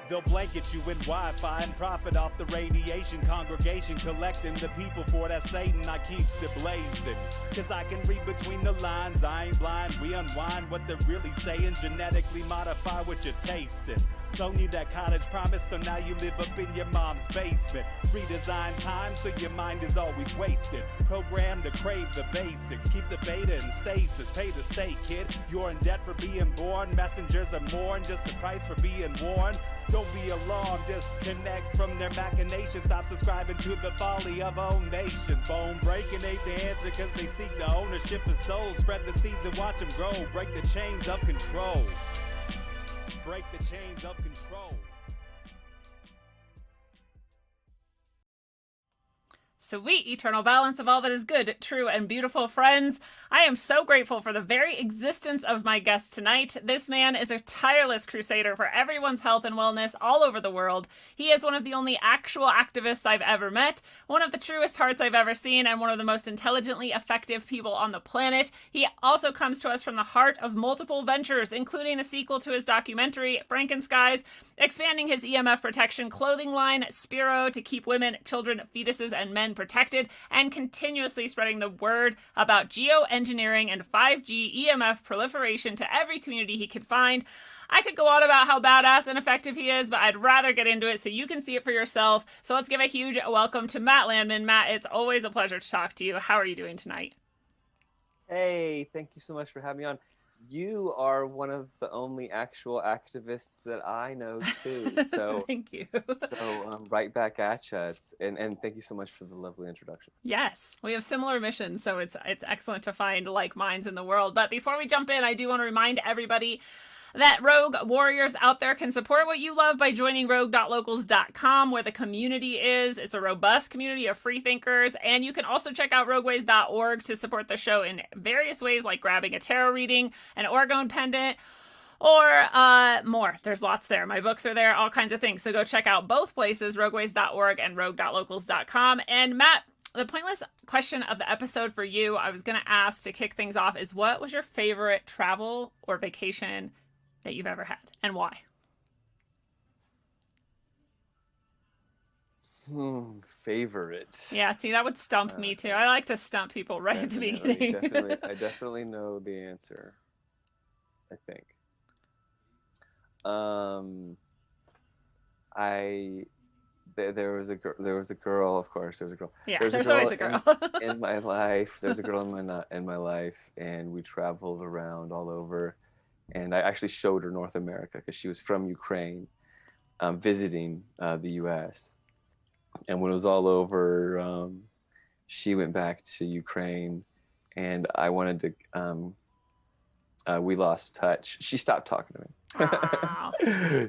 They'll blanket you in Wi-Fi and profit off the radiation. Congregation collecting the people for that Satan. I keeps it blazing, cause I can read between the lines. I ain't blind, we unwind what they're really saying. Genetically modify what you're tasting. Don't need that cottage promise, so now you live up in your mom's basement. Redesign time so your mind is always wasted. Programmed to crave the basics. Keep the beta in stasis. Pay the state, kid. You're in debt for being born. Messengers are more than just the price for being warned. Don't be alarmed, disconnect from their machinations. Stop subscribing to the folly of own nations. Bone breaking ain't the answer, cause they seek the ownership of souls. Spread the seeds and watch them grow. Break the chains of control. Break the chains of control. Sweet eternal balance of all that is good, true, and beautiful, friends. I am so grateful for the very existence of my guest tonight. This man is a tireless crusader for everyone's health and wellness all over the world. He is one of the only actual activists I've ever met, one of the truest hearts I've ever seen, and one of the most intelligently effective people on the planet. He also comes to us from the heart of multiple ventures, including the sequel to his documentary, Frankenskies, expanding his EMF protection clothing line, Spiro, to keep women, children, fetuses, and men protected, and continuously spreading the word about geoengineering and 5G EMF proliferation to every community he could find. I could go on about how badass and effective he is, but I'd rather get into it so you can see it for yourself. So let's give a huge welcome to Matt Landman. Matt, it's always a pleasure to talk to you. How are you doing tonight? Hey, thank you so much for having me on. You are one of the only actual activists that I know too. So thank you. So right back at you. And thank you so much for the lovely introduction. Yes, we have similar missions, so it's excellent to find like minds in the world. But before we jump in, I do want to remind everybody that Rogue Warriors out there can support what you love by joining rogue.locals.com, where the community is. It's a robust community of free thinkers, and you can also check out rogueways.org to support the show in various ways, like grabbing a tarot reading, an orgone pendant, or more. There's lots there. My books are there, all kinds of things. So go check out both places, rogueways.org and rogue.locals.com. And Matt, the pointless question of the episode for you, I was going to ask to kick things off, is what was your favorite travel or vacation that you've ever had, and why? Favorite. Yeah, see, that would stump me too. I like to stump people right at the beginning. I definitely know the answer, I think. There was a girl, of course. There was a girl. Yeah, there's always a girl in my life. There's a girl in my life, and we traveled around all over. And I actually showed her North America because she was from Ukraine, visiting the U.S. And when it was all over, she went back to Ukraine, and I wanted to. We lost touch. She stopped talking to me. Wow.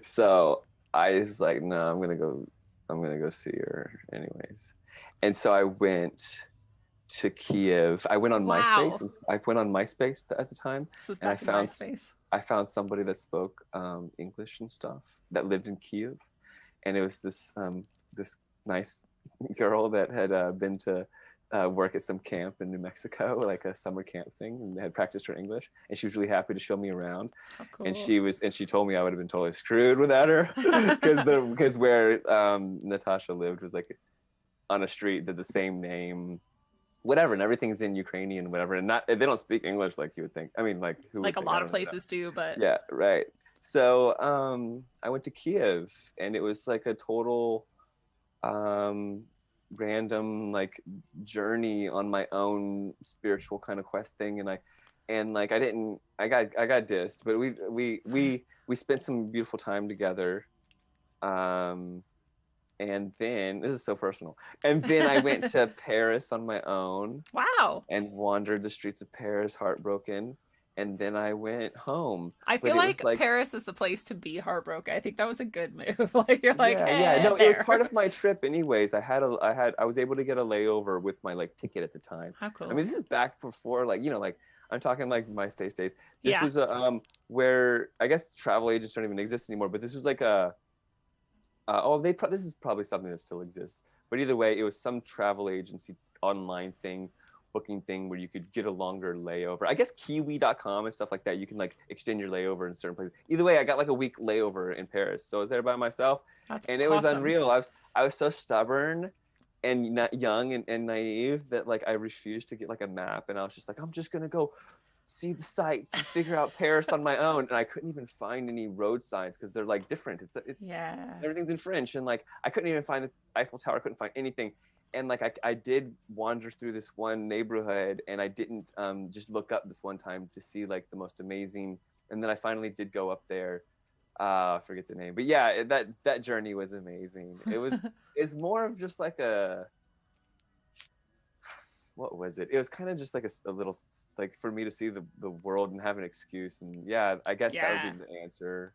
So I was like, no, I'm gonna go see her anyways. And so I went to Kiev. I went on MySpace. I went on MySpace at the time, and I found somebody that spoke English and stuff that lived in Kiev, and it was this nice girl that had been to work at some camp in New Mexico, like a summer camp thing, and had practiced her English, and she was really happy to show me around. Oh, cool. And she told me I would have been totally screwed without her because where Natasha lived was like on a street that the same name, whatever, and everything's in Ukrainian, whatever, and they don't speak English like you would think. I mean, like who? Like a lot of places do, but yeah, right. So I went to Kiev, and it was like a total random like journey on my own spiritual kind of quest thing, and I got dissed, but we spent some beautiful time together. And then, this is so personal, and then I went to Paris on my own. Wow. And wandered the streets of Paris heartbroken. And then I went home. I feel like Paris is the place to be heartbroken. I think that was a good move. Like you're like, yeah. No, there. it was part of my trip anyways. I was able to get a layover with my like ticket at the time. How cool. I mean, this is back before like I'm talking like MySpace days. This was where I guess travel agents don't even exist anymore, but this was like a this is probably something that still exists. But either way, it was some travel agency online thing booking thing where you could get a longer layover. I guess Kiwi.com and stuff like that. You can like extend your layover in certain places. Either way, I got like a week layover in Paris, so I was there by myself, and it was awesome. unreal. I was so stubborn and not young and naive that like I refused to get like a map, and I was just like, I'm just gonna go see the sights and figure out Paris on my own. And I couldn't even find any road signs because they're like different. It's everything's in French, and like I couldn't even find the Eiffel Tower. I couldn't find anything. And like I did wander through this one neighborhood, and I didn't just look up this one time to see like the most amazing. And then I finally did go up there. I forget the name, but yeah, that journey was amazing. It's more of just like what was it? It was kind of just like a little like for me to see the world and have an excuse. And yeah, I guess that would be the answer.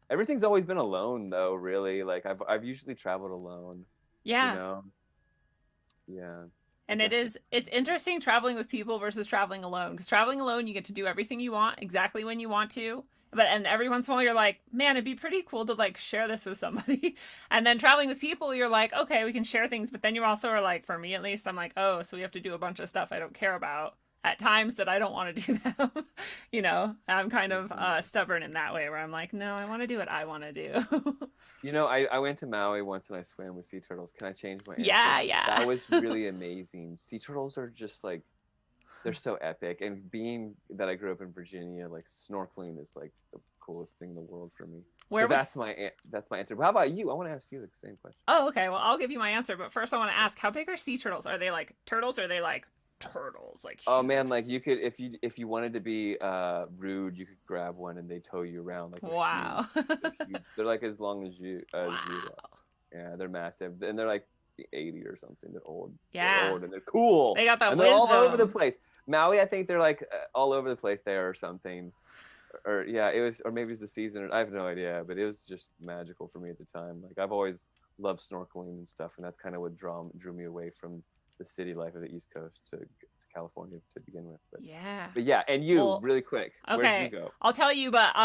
Everything's always been alone though, really. Like I've usually traveled alone. Yeah. You know? Yeah. And it's interesting traveling with people versus traveling alone, because traveling alone you get to do everything you want exactly when you want to, and every once in a while you're like, man, it'd be pretty cool to like share this with somebody. And then traveling with people, you're like, okay, we can share things, but then you also are like, for me at least, I'm like, oh, so we have to do a bunch of stuff I don't care about at times that I don't want to do them. You know, I'm kind of stubborn in that way where I'm like, no, I want to do what I want to do. You know, I went to Maui once and I swam with sea turtles. Can I change my answer? Yeah. That was really amazing. Sea turtles are just like, they're so epic. And being that I grew up in Virginia, like snorkeling is like the coolest thing in the world for me. That's my answer. But how about you? I want to ask you the same question. Oh, okay. Well, I'll give you my answer. But first I want to ask, how big are sea turtles? Are they like turtles or are they like turtles? Like oh man, like you could if you wanted to be rude, you could grab one and they tow you around. Like wow. They're huge. They're like as long as you yeah, they're massive. And they're like 80 or something. They're old. Yeah. They're old and they're cool. They got that and wisdom. They're all over the place. Maui, I think they're like all over the place there or something. Or yeah, it was, or maybe it's the season. I have no idea, but it was just magical for me at the time. Like I've always loved snorkeling and stuff, and that's kind of what drew me away from the city life of the East Coast to California to begin with. But yeah, and you, really quick, okay, where'd you go? I'll tell you, but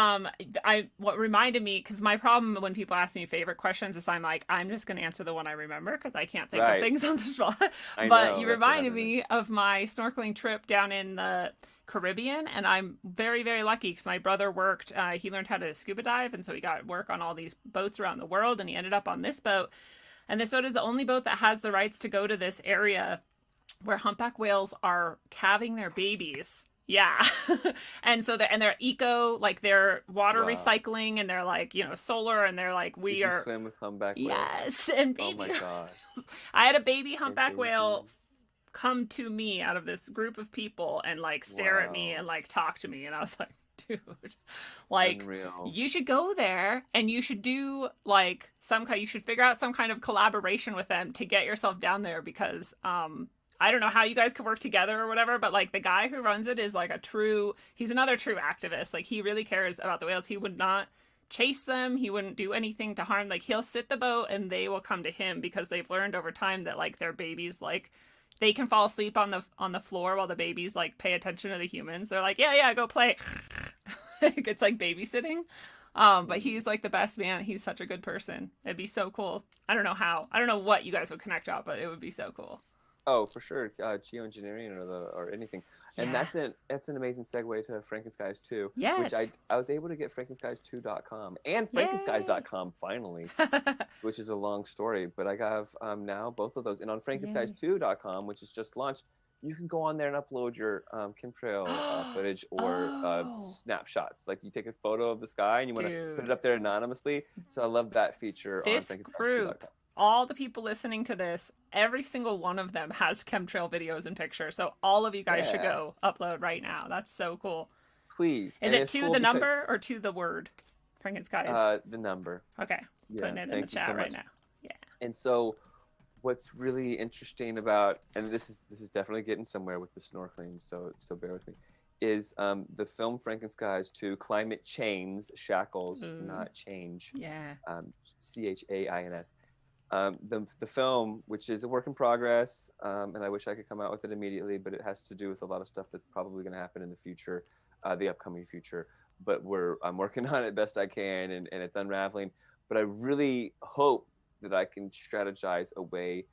what reminded me, because my problem when people ask me favorite questions is I'm like, I'm just gonna answer the one I remember because I can't think of things on the spot. But you reminded me of my snorkeling trip down in the Caribbean, and I'm very, very lucky because my brother worked, he learned how to scuba dive, and so he got work on all these boats around the world, and he ended up on this boat. And this boat is the only boat that has the rights to go to this area where humpback whales are calving their babies. Yeah. And so they're eco, like they're water recycling, and they're like, you know, solar, and they're like, Did you swim with humpback whales? Yes. And baby, oh my God. I had a baby humpback whale come to me out of this group of people and like stare at me and like talk to me, and I was like, dude, like unreal. You should go there and you should do like you should figure out some kind of collaboration with them to get yourself down there, because I don't know how you guys could work together or whatever, but like the guy who runs it is like he's another true activist. Like he really cares about the whales. He would not chase them. He wouldn't do anything to harm. Like he'll sit the boat and they will come to him because they've learned over time that like their babies, like they can fall asleep on the floor while the babies like pay attention to the humans. They're like, yeah, go play. It's like babysitting. But he's like the best man. He's such a good person. It'd be so cool. I don't know how. I don't know what you guys would connect out, but it would be so cool. Oh, for sure, geoengineering or anything, and that's an amazing segue to Frankenskies 2, which I was able to get Frankenskies2.com and Frankenskies.com finally, which is a long story, but I have now both of those, and on Frankenskies2.com, which is just launched, you can go on there and upload your chemtrail footage or snapshots. Like you take a photo of the sky and you want to put it up there anonymously. So I love that feature on Frankenskies2.com. All the people listening to this, every single one of them has chemtrail videos and pictures. So all of you guys should go upload right now. That's so cool. Please. Is it to the number or to the word? Frankenskies? The number. Okay. Yeah, putting it in the chat right now. Yeah. And so what's really interesting about, and this is definitely getting somewhere with the snorkeling, so bear with me, is the film Frankenskies 2, Climate Chains, Shackles, not change. Yeah. CHAINS. The film, which is a work in progress, and I wish I could come out with it immediately, but it has to do with a lot of stuff that's probably going to happen in the future, the upcoming future. But I'm working on it best I can, and it's unraveling. But I really hope that I can strategize a way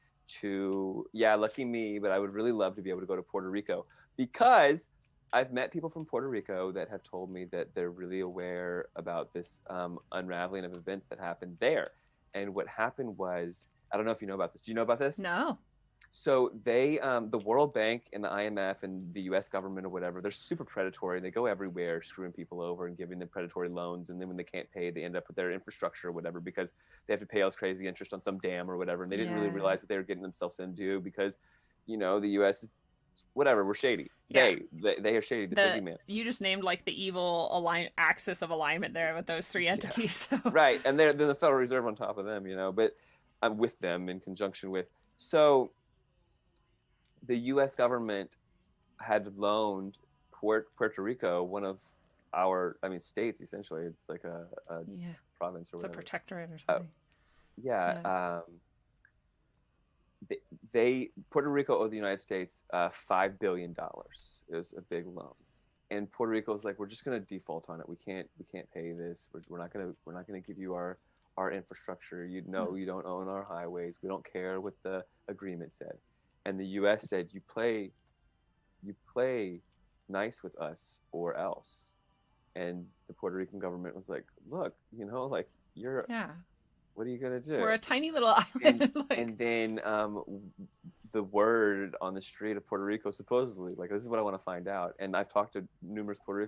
lucky me, but I would really love to be able to go to Puerto Rico, because I've met people from Puerto Rico that have told me that they're really aware about this unraveling of events that happened there. And what happened was, I don't know if you know about this. Do you know about this? No. So they, the World Bank and the IMF and the U.S. government or whatever, they're super predatory. They go everywhere, screwing people over and giving them predatory loans. And then when they can't pay, they end up with their infrastructure or whatever, because they have to pay all this crazy interest on some dam or whatever. And they didn't really realize what they were getting themselves into, because, you know, the U.S. whatever, we're shady. Yeah. They are shady. The boogeyman. You just named like the evil axis of alignment there with those three entities. So. Right, and they're the Federal Reserve on top of them, you know. But I'm with them in conjunction with. So the U.S. government had loaned Puerto Rico, one of our, states essentially. It's like a province or whatever. It's a protectorate or something. Puerto Rico owed the United States $5 billion. It was a big loan, and Puerto Rico was like, we're just going to default on it. We can't pay this. We're not gonna give you our infrastructure. You don't own our highways. We don't care what the agreement said. And the U.S. said, you play nice with us or else. And the Puerto Rican government was like, look, you're. Yeah. What are you gonna do? We're a tiny little island. And then the word on the street of Puerto Rico, supposedly, this is what I want to find out. And I've talked to numerous Puerto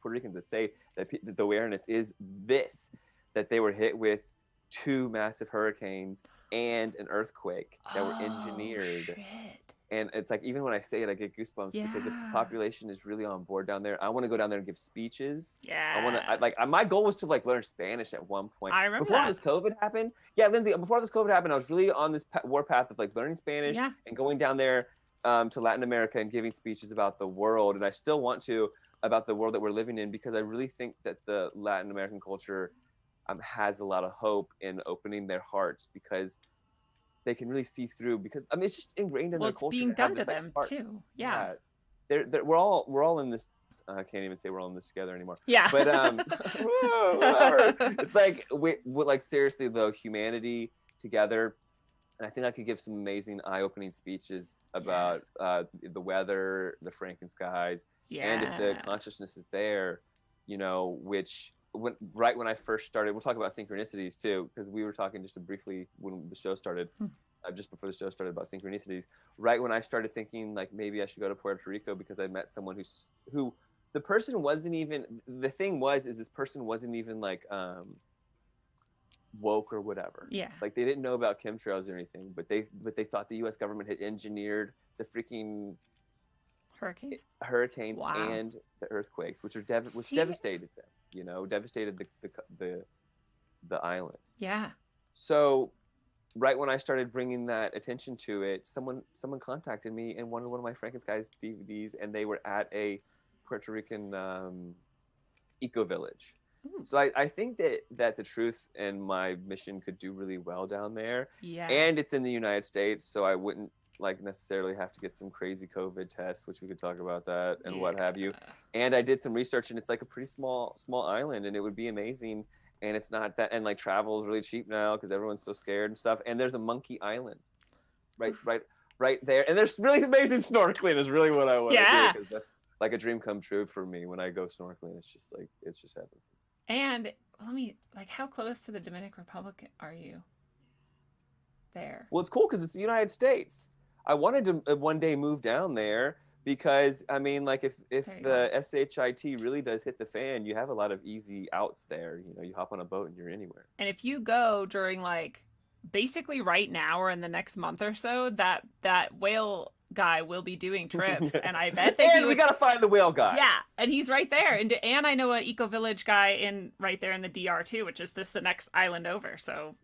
Ricans that say that the awareness is this, that they were hit with 2 massive hurricanes and an earthquake that were engineered. Shit. And it's like, even when I say it, I get goosebumps because if the population is really on board down there, I want to go down there and give speeches. Yeah. My goal was to learn Spanish at one point. I remember before this COVID happened. Yeah, Lindsay, before this COVID happened, I was really on this war path of learning Spanish and going down there to Latin America and giving speeches about the world. And I still want to, about the world that we're living in, because I really think that the Latin American culture has a lot of hope in opening their hearts, because they can really see through, because it's just ingrained in their culture. It's being done to them too. Yeah. We're all in this. I can't even say we're all in this together anymore. Yeah. But whatever. It's we seriously though, humanity together. And I think I could give some amazing eye-opening speeches about the weather, the Franken skies, and if the consciousness is there, which. Right when I first started, we'll talk about synchronicities too, because we were talking just briefly when the show started, just before the show started, about synchronicities. Right when I started thinking maybe I should go to Puerto Rico, because I met someone who the person wasn't even, the thing was this person wasn't even woke or whatever. Yeah. They didn't know about chemtrails or anything, but they thought the U.S. government had engineered the freaking hurricanes and the earthquakes, which devastated them. Devastated the island. Yeah. So, right when I started bringing that attention to it, someone contacted me and wanted one of my Frankenstein's DVDs, and they were at a Puerto Rican eco village. So I think that the truth and my mission could do really well down there. Yeah. And it's in the United States, so I wouldn't necessarily have to get some crazy COVID test, which we could talk about that and what have you. And I did some research, and it's a pretty small island, and it would be amazing. And it's not that, and travel is really cheap now because everyone's so scared and stuff. And there's a monkey island right there. And there's really amazing snorkeling is really what I want to do, because that's a dream come true for me. When I go snorkeling, it's just happening. And how close to the Dominican Republic are you there? Well, it's cool because it's the United States. I wanted to one day move down there, because if the SHIT really does hit the fan, you have a lot of easy outs there. You hop on a boat and you're anywhere. And if you go during basically right now or in the next month or so, that whale guy will be doing trips, and I bet that we gotta find the whale guy. Yeah, and he's right there, and I know an eco village guy right there in the DR too, which is the next island over. So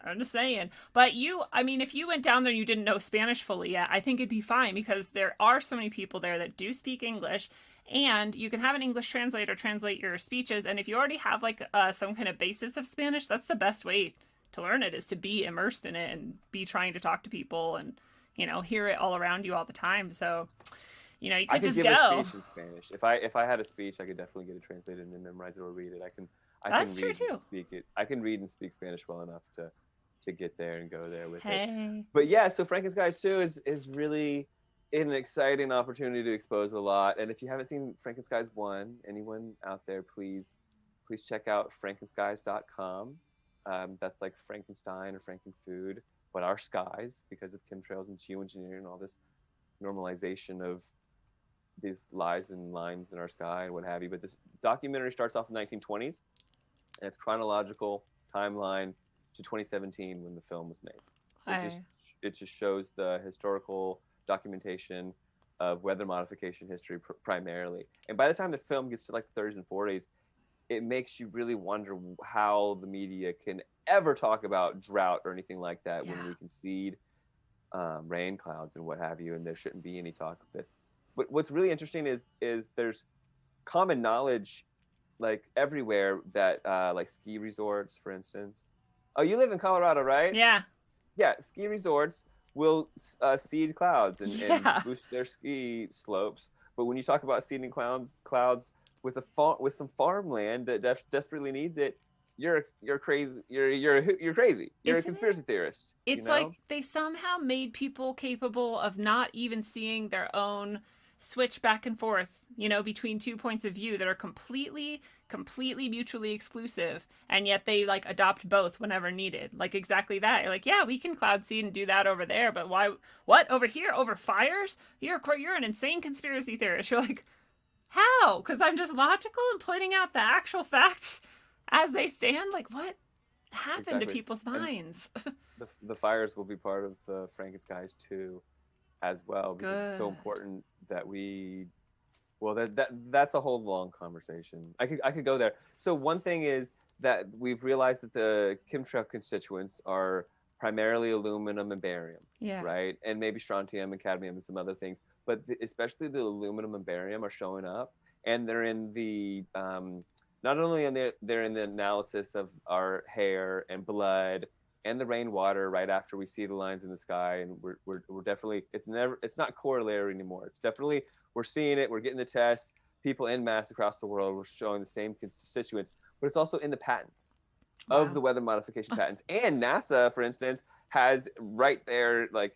I'm just saying. But if you went down there and you didn't know Spanish fully yet, I think it'd be fine, because there are so many people there that do speak English, and you can have an English translator translate your speeches. And if you already have some kind of basis of Spanish, that's the best way to learn it, is to be immersed in it and be trying to talk to people and hear it all around you all the time. So, you could just go. I could give a speech in Spanish. If I had a speech, I could definitely get it translated and then memorize it or read it. I can That's read true too. And speak it. I can read and speak Spanish well enough to get there and go there with it. Hey. But yeah, so Frankenskies 2 is really an exciting opportunity to expose a lot. And if you haven't seen Frankenskies 1, anyone out there, please check out frankenskies.com. That's like Frankenstein or Frankenfood, but our skies, because of chemtrails and geoengineering and all this normalization of these lies and lines in our sky and what have you. But this documentary starts off in the 1920s, and it's chronological timeline to 2017 when the film was made. It just shows the historical documentation of weather modification history primarily. And by the time the film gets to like the 30s and 40s, it makes you really wonder how the media can ever talk about drought or anything like that when we concede rain clouds and what have you, and there shouldn't be any talk of this. But what's really interesting is there's common knowledge like everywhere that like ski resorts, for instance. Oh, you live in Colorado, right? Yeah. Yeah, ski resorts will seed clouds and boost their ski slopes. But when you talk about seeding clouds with some farmland that desperately needs it, you're crazy. You're crazy. You're a conspiracy theorist. It's like they somehow made people capable of not even seeing their own switch back and forth, between 2 points of view that are completely mutually exclusive, and yet they like adopt both whenever needed. Like exactly that. You're like, yeah, we can cloud seed and do that over there, but why? What over here over fires? You're an insane conspiracy theorist. You're like, how? Because I'm just logical and pointing out the actual facts as they stand. Like, what happened to people's minds? The fires will be part of the Frankenskies 2 as well, because it's so important that that's a whole long conversation. I could go there. So one thing is that we've realized that the chemtrail constituents are primarily aluminum and barium, right? And maybe strontium and cadmium and some other things, but especially the aluminum and barium are showing up, and they're in the not only they're in the analysis of our hair and blood and the rainwater right after we see the lines in the sky, and we're definitely it's not corollary anymore. It's definitely, we're seeing it, we're getting the tests, people en masse across the world, we're showing the same constituents, but it's also in the patents of the weather modification patents. And NASA, for instance, has right there, like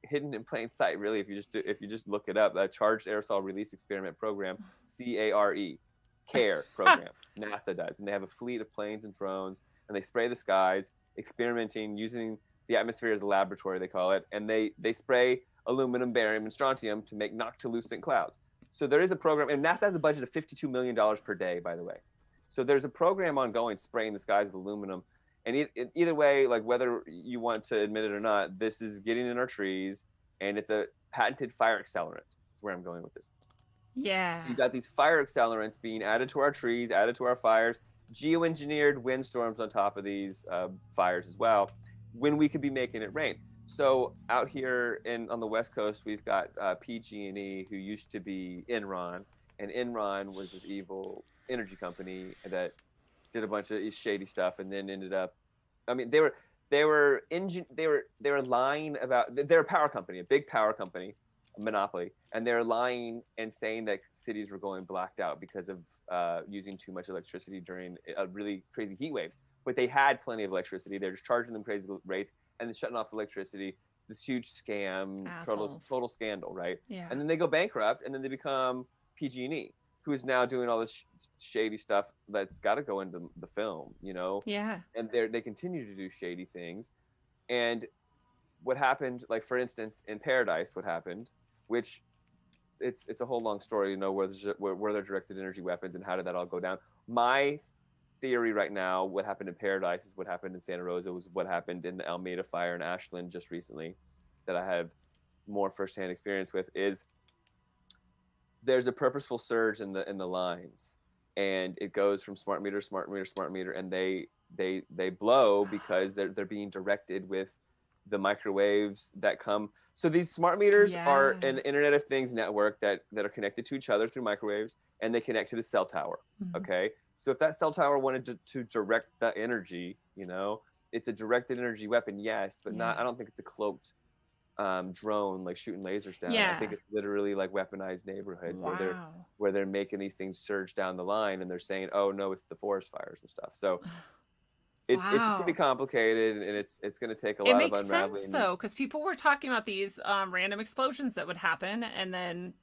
hidden in plain sight, really, if you just look it up, a Charged Aerosol Release Experiment Program, CARE program. NASA does, and they have a fleet of planes and drones, and they spray the skies, experimenting using the atmosphere as a laboratory, they call it, and they spray aluminum, barium, and strontium to make noctilucent clouds. So there is a program, and NASA has a budget of $52 million per day, by the way. So there's a program ongoing spraying the skies with aluminum. And either way, like whether you want to admit it or not, this is getting in our trees, and it's a patented fire accelerant. That's where I'm going with this. Yeah. So you got these fire accelerants being added to our trees, added to our fires, geoengineered windstorms on top of these fires as well, when we could be making it rain. So out here on the West Coast, we've got PG&E, who used to be Enron, and Enron was this evil energy company that did a bunch of shady stuff, and then ended up, I mean, they were lying about, they're a power company, a big power company, a monopoly, and they're lying and saying that cities were going blacked out because of using too much electricity during a really crazy heat waves. But they had plenty of electricity. They're just charging them crazy rates and then shutting off the electricity. This huge scam, total scandal, right? Yeah. And then they go bankrupt, and then they become PG&E, who is now doing all this shady stuff that's got to go into the film, Yeah. And they continue to do shady things. And what happened, like for instance, in Paradise, what happened, which it's a whole long story, where they're directed energy weapons and how did that all go down. My theory right now, what happened in Paradise is what happened in Santa Rosa, was what happened in the Almeda fire in Ashland just recently, that I have more firsthand experience with, is there's a purposeful surge in the lines, and it goes from smart meter, and they blow because they're being directed with the microwaves that come. So these smart meters are an Internet of Things network that are connected to each other through microwaves, and they connect to the cell tower. Okay. So if that cell tower wanted to direct the energy, it's a directed energy weapon, yes, but not, I don't think it's a cloaked drone like shooting lasers down. I think it's literally like weaponized neighborhoods where they're making these things surge down the line, and they're saying, oh no, it's the forest fires and stuff. So It's pretty Wow. complicated, and it's going to take a It lot of makes sense unraveling. though, because people were talking about these random explosions that would happen, and then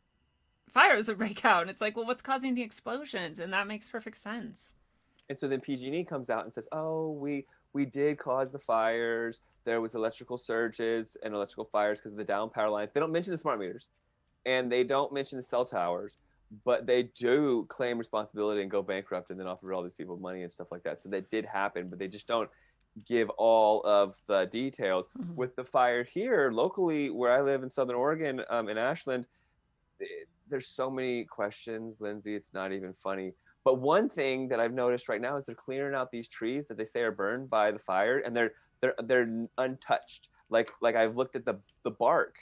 fires would break out, and it's like, well, what's causing the explosions? And that makes perfect sense. And so then PG&E comes out and says, "Oh, we did cause the fires. There was electrical surges and electrical fires because of the down power lines." They don't mention the smart meters, and they don't mention the cell towers, but they do claim responsibility and go bankrupt and then offer all these people money and stuff like that. So that did happen, but they just don't give all of the details. Mhm. With the fire here locally, where I live in Southern Oregon, in Ashland, there's so many questions, Lindsay. It's not even funny. But one thing that I've noticed right now is they're clearing out these trees that they say are burned by the fire, and they're untouched. Like I've looked at the bark,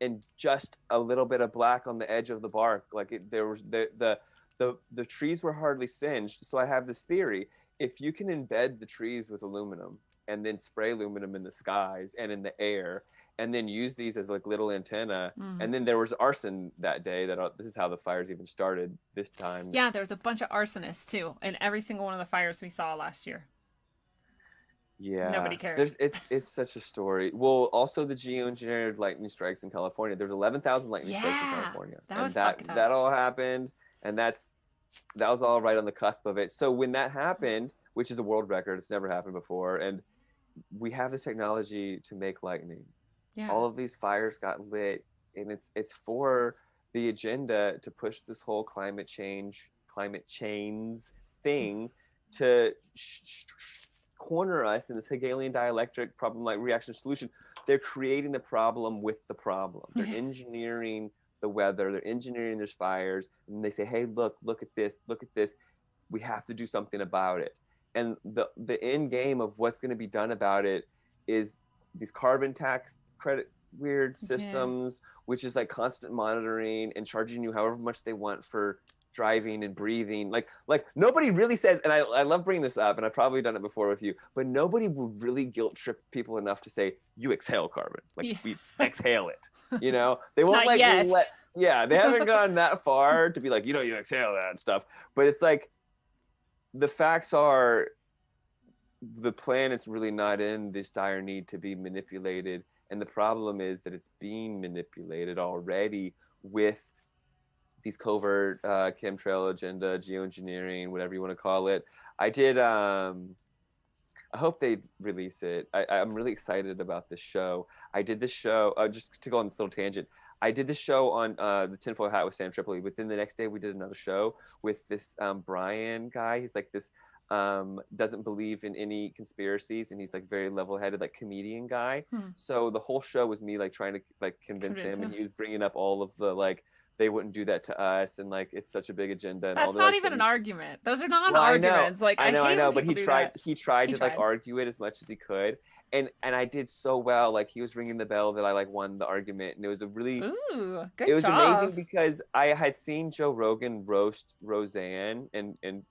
and just a little bit of black on the edge of the bark. There was the trees were hardly singed. So I have this theory: if you can embed the trees with aluminum and then spray aluminum in the skies and in the air, and then use these as like little antenna. And then there was arson that day. This is how the fires even started this time. Yeah, there was a bunch of arsonists too in every single one of the fires we saw last year. Yeah, Nobody cared. It's such a story. Well, also the geoengineered lightning strikes in California. There's 11,000 lightning strikes in Yeah, California, that and was fucked up. that all happened, and that was all right on the cusp of it. So when that happened, which is a world record, it's never happened before, and we have this technology to make lightning. Yeah. All of these fires got lit, and it's for the agenda to push this whole climate change thing to corner us in this Hegelian dialectic problem like reaction solution. They're creating the problem with the problem. They're engineering the weather, they're engineering there's fires, and they say, hey, look at this, we have to do something about it. And the end game of what's going to be done about it is these carbon tax credit weird systems, which is like constant monitoring and charging you however much they want for driving and breathing. Like nobody really says, and I love bringing this up, and I've probably done it before with you, but nobody would really guilt trip people enough to say, you exhale carbon. Like, we exhale it. You know? They won't Not yet. they haven't gone that far to be like, you exhale that and stuff. But it's like, the facts are, the planet's really not in this dire need to be manipulated. And the problem is that it's being manipulated already with these covert chemtrail agenda, geoengineering, whatever you want to call it. I hope they release it. I'm really excited about this show. I did this show, just to go on this little tangent, I did this show on the Tinfoil Hat with Sam Tripoli. Within the next day, we did another show with this Brian guy. He's like this, doesn't believe in any conspiracies, and he's like very level-headed, like comedian guy. So the whole show was me like trying to like convince him, and he was bringing up all of the like, they wouldn't do that to us, and like it's such a big agenda. And that's all the, not like, even an argument. Those are non-arguments. Well, like I know, but he tried to like tried. argue it as much as he could, and I did so well. Like, he was ringing the bell that I like won the argument, and it was a really good it was job. amazing because I had seen Joe Rogan roast Roseanne and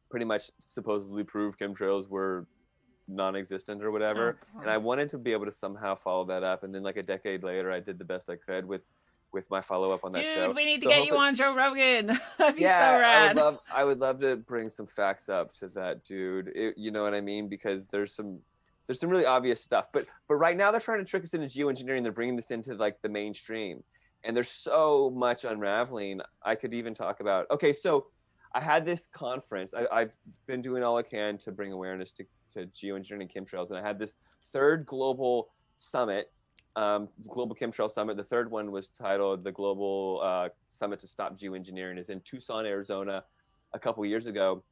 pretty much supposedly prove chemtrails were non-existent or whatever, and I wanted to be able to somehow follow that up. And then like a decade later, I did the best I could with my follow-up on that show. Dude, we need to get you on Joe Rogan. That'd be so rad. I would love to bring some facts up to that dude. You know what I mean? Because there's some really obvious stuff. But right now they're trying to trick us into geoengineering. They're bringing this into like the mainstream. And there's so much unraveling. I could even talk about, okay, so I had this conference. I've been doing all I can to bring awareness to geoengineering and chemtrails. And I had this third global summit, Global Chemtrail Summit. The third one was titled the Global Summit to Stop Geoengineering. Is in Tucson, Arizona, a couple years ago,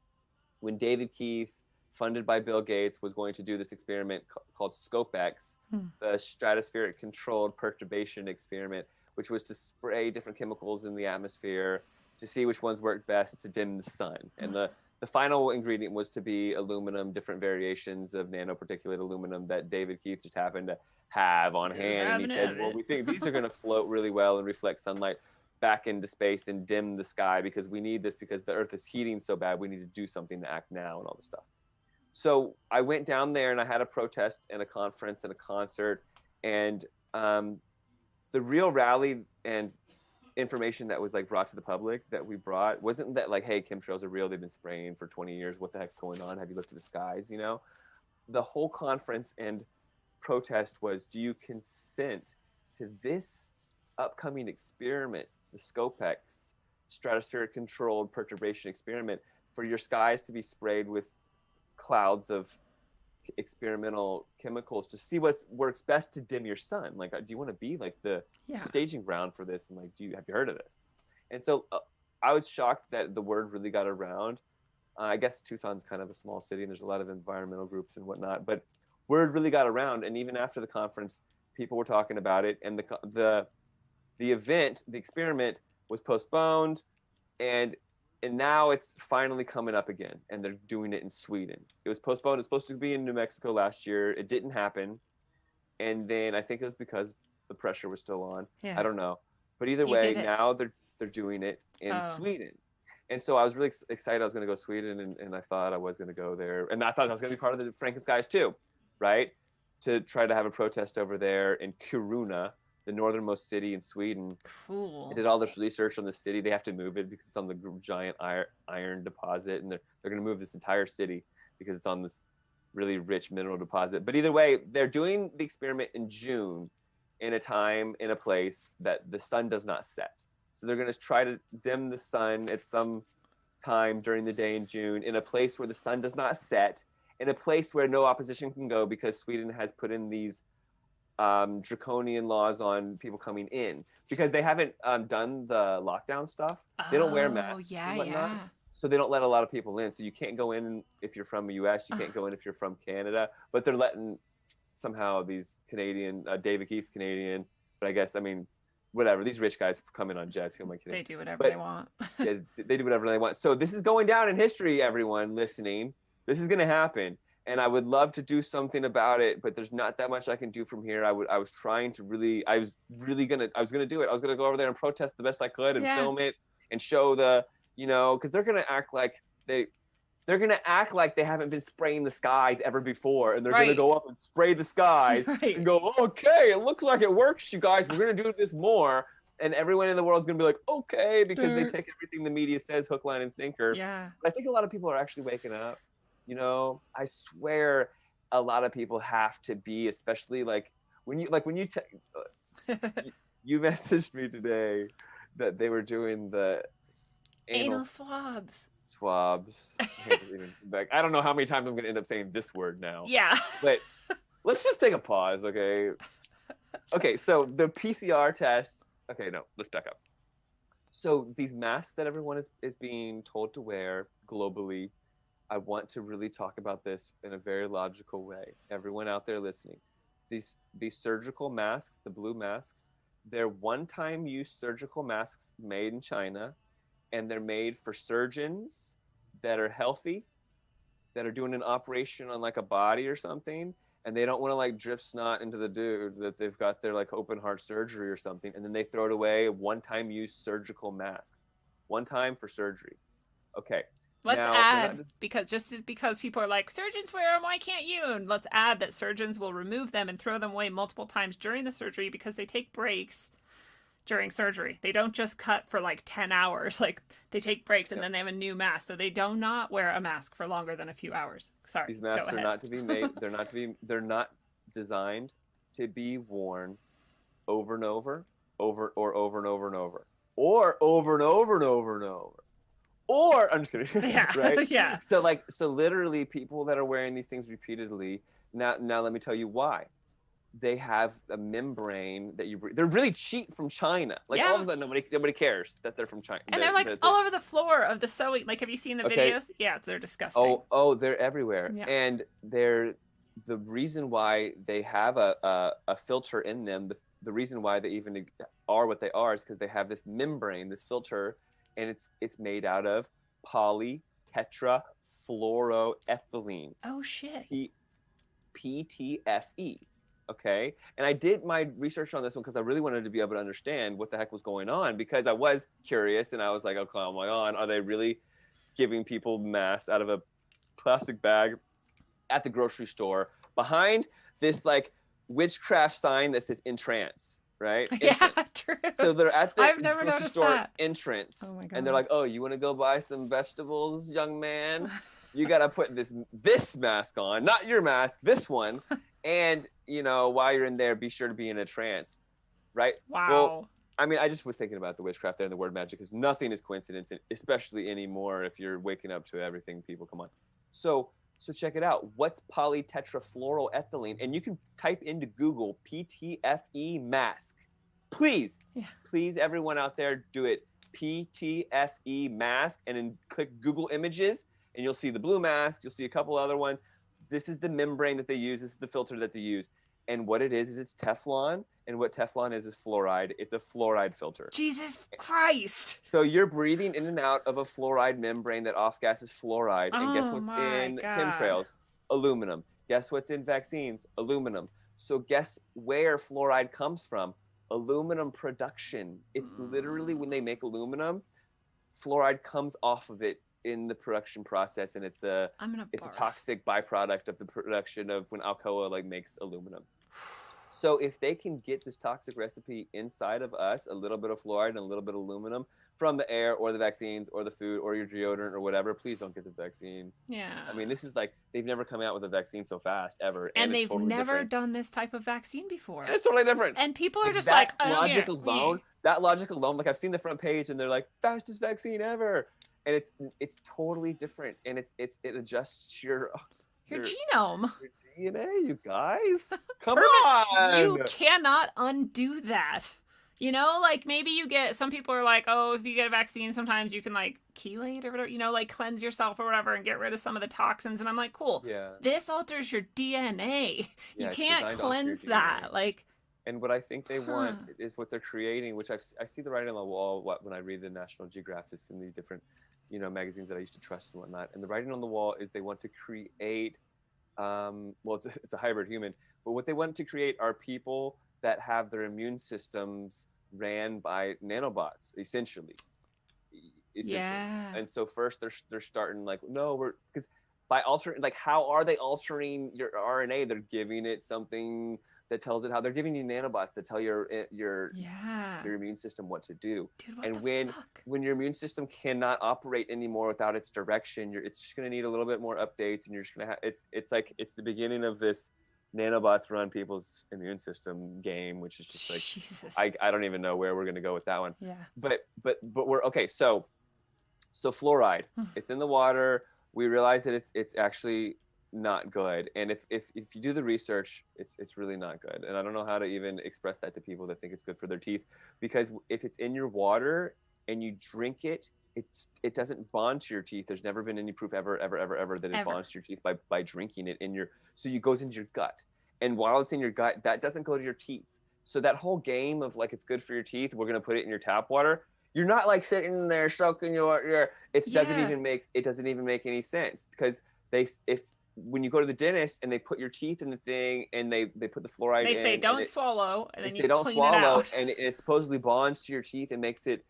when David Keith, funded by Bill Gates, was going to do this experiment called ScopeX, the Stratospheric Controlled Perturbation Experiment, which was to spray different chemicals in the atmosphere to see which ones worked best to dim the sun. And the final ingredient was to be aluminum, different variations of nanoparticulate aluminum that David Keith just happened to have on hand. And he says, well, we think these are going to float really well and reflect sunlight back into space and dim the sky, because we need this because the Earth is heating so bad. We need to do something to act now and all this stuff. So I went down there and I had a protest and a conference and a concert. And the real rally and information that was like brought to the public that we brought wasn't that like, hey, chemtrails are real. They've been spraying for 20 years. What the heck's going on? Have you looked at the skies? You know, the whole conference and protest was, do you consent to this upcoming experiment, the SCOPEX, stratospheric controlled perturbation experiment, for your skies to be sprayed with clouds of experimental chemicals to see what works best to dim your sun? Like, do you want to be like the staging ground for this? And like, have you heard of this? And so I was shocked that the word really got around. I guess Tucson's kind of a small city and there's a lot of environmental groups and whatnot, but word really got around. And even after the conference, people were talking about it, and the event, the experiment, was postponed, and now it's finally coming up again, and they're doing it in Sweden. It was postponed. It was supposed to be in New Mexico last year. It didn't happen, and then I think it was because the pressure was still on. Yeah. I don't know, but either way, now they're doing it in Sweden. And so I was really excited. I was going to go to Sweden, and I thought I was going to go there, and I thought I was going to be part of the Frankenskies too, right? To try to have a protest over there in Kiruna, the northernmost city in Sweden. Cool. I did all this research on the city. They have to move it because it's on the giant iron deposit, and they're going to move this entire city because it's on this really rich mineral deposit. But either way, they're doing the experiment in June, in a time, in a place that the sun does not set. So they're going to try to dim the sun at some time during the day in June in a place where the sun does not set, in a place where no opposition can go, because Sweden has put in these draconian laws on people coming in, because they haven't done the lockdown stuff. They don't wear masks and whatnot. So they don't let a lot of people in. So you can't go in if you're from the US, you can't go in if you're from Canada, but they're letting somehow these Canadian, David Keith's Canadian, but I guess, I mean, whatever, these rich guys come in on jets. Who am I kidding? They do whatever they want. Yeah, they do whatever they want. So this is going down in history, everyone listening. This is going to happen. And I would love to do something about it, but there's not that much I can do from here. I was going to do it. I was going to go over there and protest the best I could and film it and show because they're going to act like they're going to act like they haven't been spraying the skies ever before. And they're going to go up and spray the skies and go, okay, it looks like it works, you guys. We're going to do this more. And everyone in the world is going to be like, okay, because they take everything the media says, hook, line, and sinker. Yeah. But I think a lot of people are actually waking up. I swear a lot of people have to be, especially when you you messaged me today that they were doing the anal swabs. I don't know how many times I'm going to end up saying this word now. Yeah. But let's just take a pause, okay? Okay, so the PCR test. Okay, no, let's back up. So these masks that everyone is being told to wear globally, I want to really talk about this in a very logical way. Everyone out there listening, these surgical masks, the blue masks, they're one-time use surgical masks made in China, and they're made for surgeons that are healthy, that are doing an operation on like a body or something, and they don't want to drip snot into the dude that they've got their open heart surgery or something, and then they throw it away. A one-time use surgical mask, one time for surgery. Okay. Let's add, because people are like, surgeons wear them, why can't you? And let's add that surgeons will remove them and throw them away multiple times during the surgery because they take breaks during surgery. They don't just cut for 10 hours. They take breaks and then they have a new mask. So they do not wear a mask for longer than a few hours. Sorry. These masks are not to be made. They're not designed to be worn over and over, over and over and over, or over and over and over and over. Or I'm just kidding. Yeah. Right? Yeah. So literally people that are wearing these things repeatedly, now let me tell you why. They have a membrane that you breathe. They're really cheap from China. All of a sudden nobody cares that they're from China. And they're all over the floor of the sewing. Have you seen the videos? Yeah, they're disgusting. Oh, they're everywhere. Yeah. And they're the reason why they have a filter in them, the reason why they even are what they are is because they have this membrane, this filter, and it's made out of polytetrafluoroethylene. Oh shit. PTFE. Okay. And I did my research on this one because I really wanted to be able to understand what the heck was going on, because I was curious and I was like, oh my God, are they really giving people masks out of a plastic bag at the grocery store behind this witchcraft sign that says entrance? Right? Yeah, true. So they're at the I've never grocery store that. entrance, Oh my God. and they're like, "Oh, you want to go buy some vegetables, young man?" You got to put this mask on, not your mask, this one. And, you know, while you're in there, be sure to be in a trance, right? Wow. Well, I mean, I just was thinking about the witchcraft there and the word magic, because nothing is coincidence, especially anymore if you're waking up to everything. People, come on. So check it out. What's polytetrafluoroethylene? And you can type into Google PTFE mask. Please, please, everyone out there, do it. PTFE mask, and then click Google Images, and you'll see the blue mask. You'll see a couple other ones. This is the membrane that they use. This is the filter that they use. And what it is it's Teflon. And what Teflon is fluoride. It's a fluoride filter. Jesus Christ. So you're breathing in and out of a fluoride membrane that off-gases fluoride. And guess what's in chemtrails? Aluminum. Guess what's in vaccines? Aluminum. So guess where fluoride comes from? Aluminum production. It's literally when they make aluminum, fluoride comes off of it in the production process, and it's a toxic byproduct of the production of when Alcoa like makes aluminum. So if they can get this toxic recipe inside of us, a little bit of fluoride and a little bit of aluminum from the air or the vaccines or the food or your deodorant or whatever, please don't get the vaccine. Yeah. I mean, this is like, they've never come out with a vaccine so fast ever. And they've totally never done this type of vaccine before. And it's totally different. And people are just like, that logic alone, like I've seen the front page and they're like, fastest vaccine ever. And it's totally different. And it adjusts your genome. Your DNA, you guys. Come on. You cannot undo that. You know, like maybe some people are like, oh, if you get a vaccine, sometimes you can like chelate or whatever, you know, like cleanse yourself or whatever and get rid of some of the toxins. And I'm like, cool. Yeah. This alters your DNA. You can't cleanse that. Like. And what I think they want is what they're creating, which I see the writing on the wall when I read the National Geographic and these different, you know, magazines that I used to trust and whatnot. And the writing on the wall is they want to create, it's a hybrid human, but what they want to create are people that have their immune systems ran by nanobots, essentially. Yeah. And so first they're starting like, no, because by altering, like, how are they altering your RNA? They're giving it something that tells it how. They're giving you nanobots that tell your immune system what to do. Dude, and when your immune system cannot operate anymore without its direction, it's just going to need a little bit more updates, and you're just going to have it's like it's the beginning of this nanobots run people's immune system game, which is just like Jesus. I don't even know where we're going to go with that one. Yeah. But we're okay. So fluoride, it's in the water. We realize that it's actually not good, and if you do the research, it's really not good. And I don't know how to even express that to people that think it's good for their teeth, because if it's in your water and you drink it, it doesn't bond to your teeth. There's never been any proof ever that it bonds to your teeth by drinking it so it goes into your gut, and while it's in your gut, that doesn't go to your teeth. So that whole game of like, it's good for your teeth, we're gonna put it in your tap water, you're not like sitting in there soaking your doesn't even make any sense, because when you go to the dentist and they put your teeth in the thing and they put the fluoride in, they say don't swallow, and then they say don't swallow, and it supposedly bonds to your teeth and makes it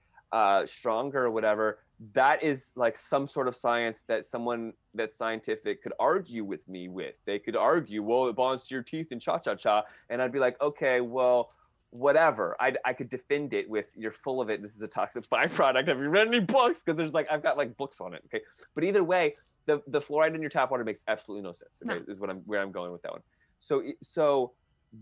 stronger or whatever. That is like some sort of science that someone that's scientific could argue with me with. They could argue, well, it bonds to your teeth and cha-cha-cha, and I'd be like, okay, well, whatever. I could defend it with, you're full of it, this is a toxic byproduct. Have you read any books? Because there's like, I've got like books on it. Okay, but either way, the fluoride in your tap water makes absolutely no sense. Okay, is where I'm going with that one. So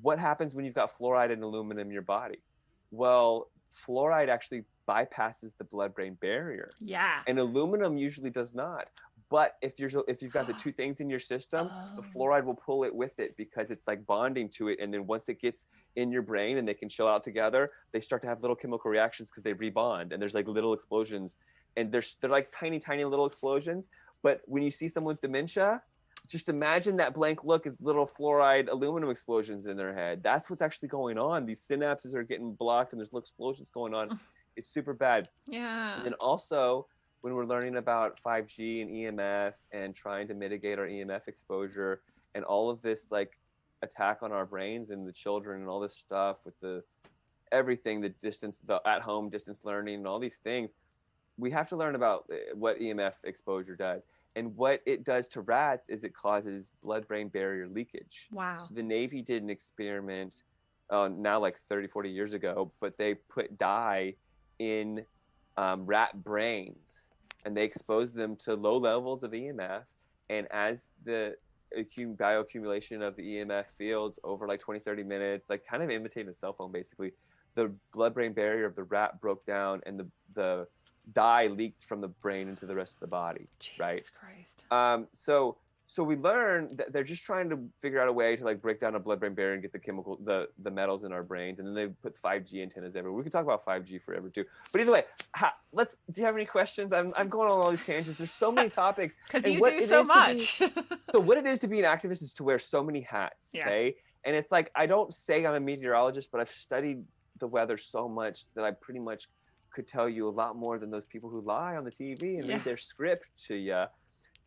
what happens when you've got fluoride and aluminum in your body? Well, fluoride actually bypasses the blood-brain barrier. Yeah. And aluminum usually does not. But if you've got the two things in your system, the fluoride will pull it with it, because it's like bonding to it. And then once it gets in your brain and they can chill out together, they start to have little chemical reactions because they rebond, and there's like little explosions, and they're like tiny little explosions. But when you see someone with dementia, just imagine that blank look as little fluoride aluminum explosions in their head. That's what's actually going on. These synapses are getting blocked and there's little explosions going on. It's super bad. Yeah. And then also, when we're learning about 5G and EMF and trying to mitigate our EMF exposure and all of this like attack on our brains and the children and all this stuff with the at-home distance learning and all these things, we have to learn about what EMF exposure does. And what it does to rats is it causes blood-brain barrier leakage. Wow. So the Navy did an experiment now like 30, 40 years ago, but they put dye in rat brains, and they exposed them to low levels of EMF, And as the bioaccumulation of the EMF fields over like 20-30 minutes, like kind of imitating a cell phone basically, the blood-brain barrier of the rat broke down, and the dye leaked from the brain into the rest of the body. Jesus right? Christ. So we learned that they're just trying to figure out a way to like break down a blood-brain barrier and get the metals in our brains, and then they put 5G antennas everywhere. We could talk about 5G forever too. But either way, do you have any questions? I'm going on all these tangents. There's so many topics. Because you do so much. So what it is to be an activist is to wear so many hats. Yeah. Okay. And it's like, I don't say I'm a meteorologist, but I've studied the weather so much that I pretty much could tell you a lot more than those people who lie on the TV and read their script to you.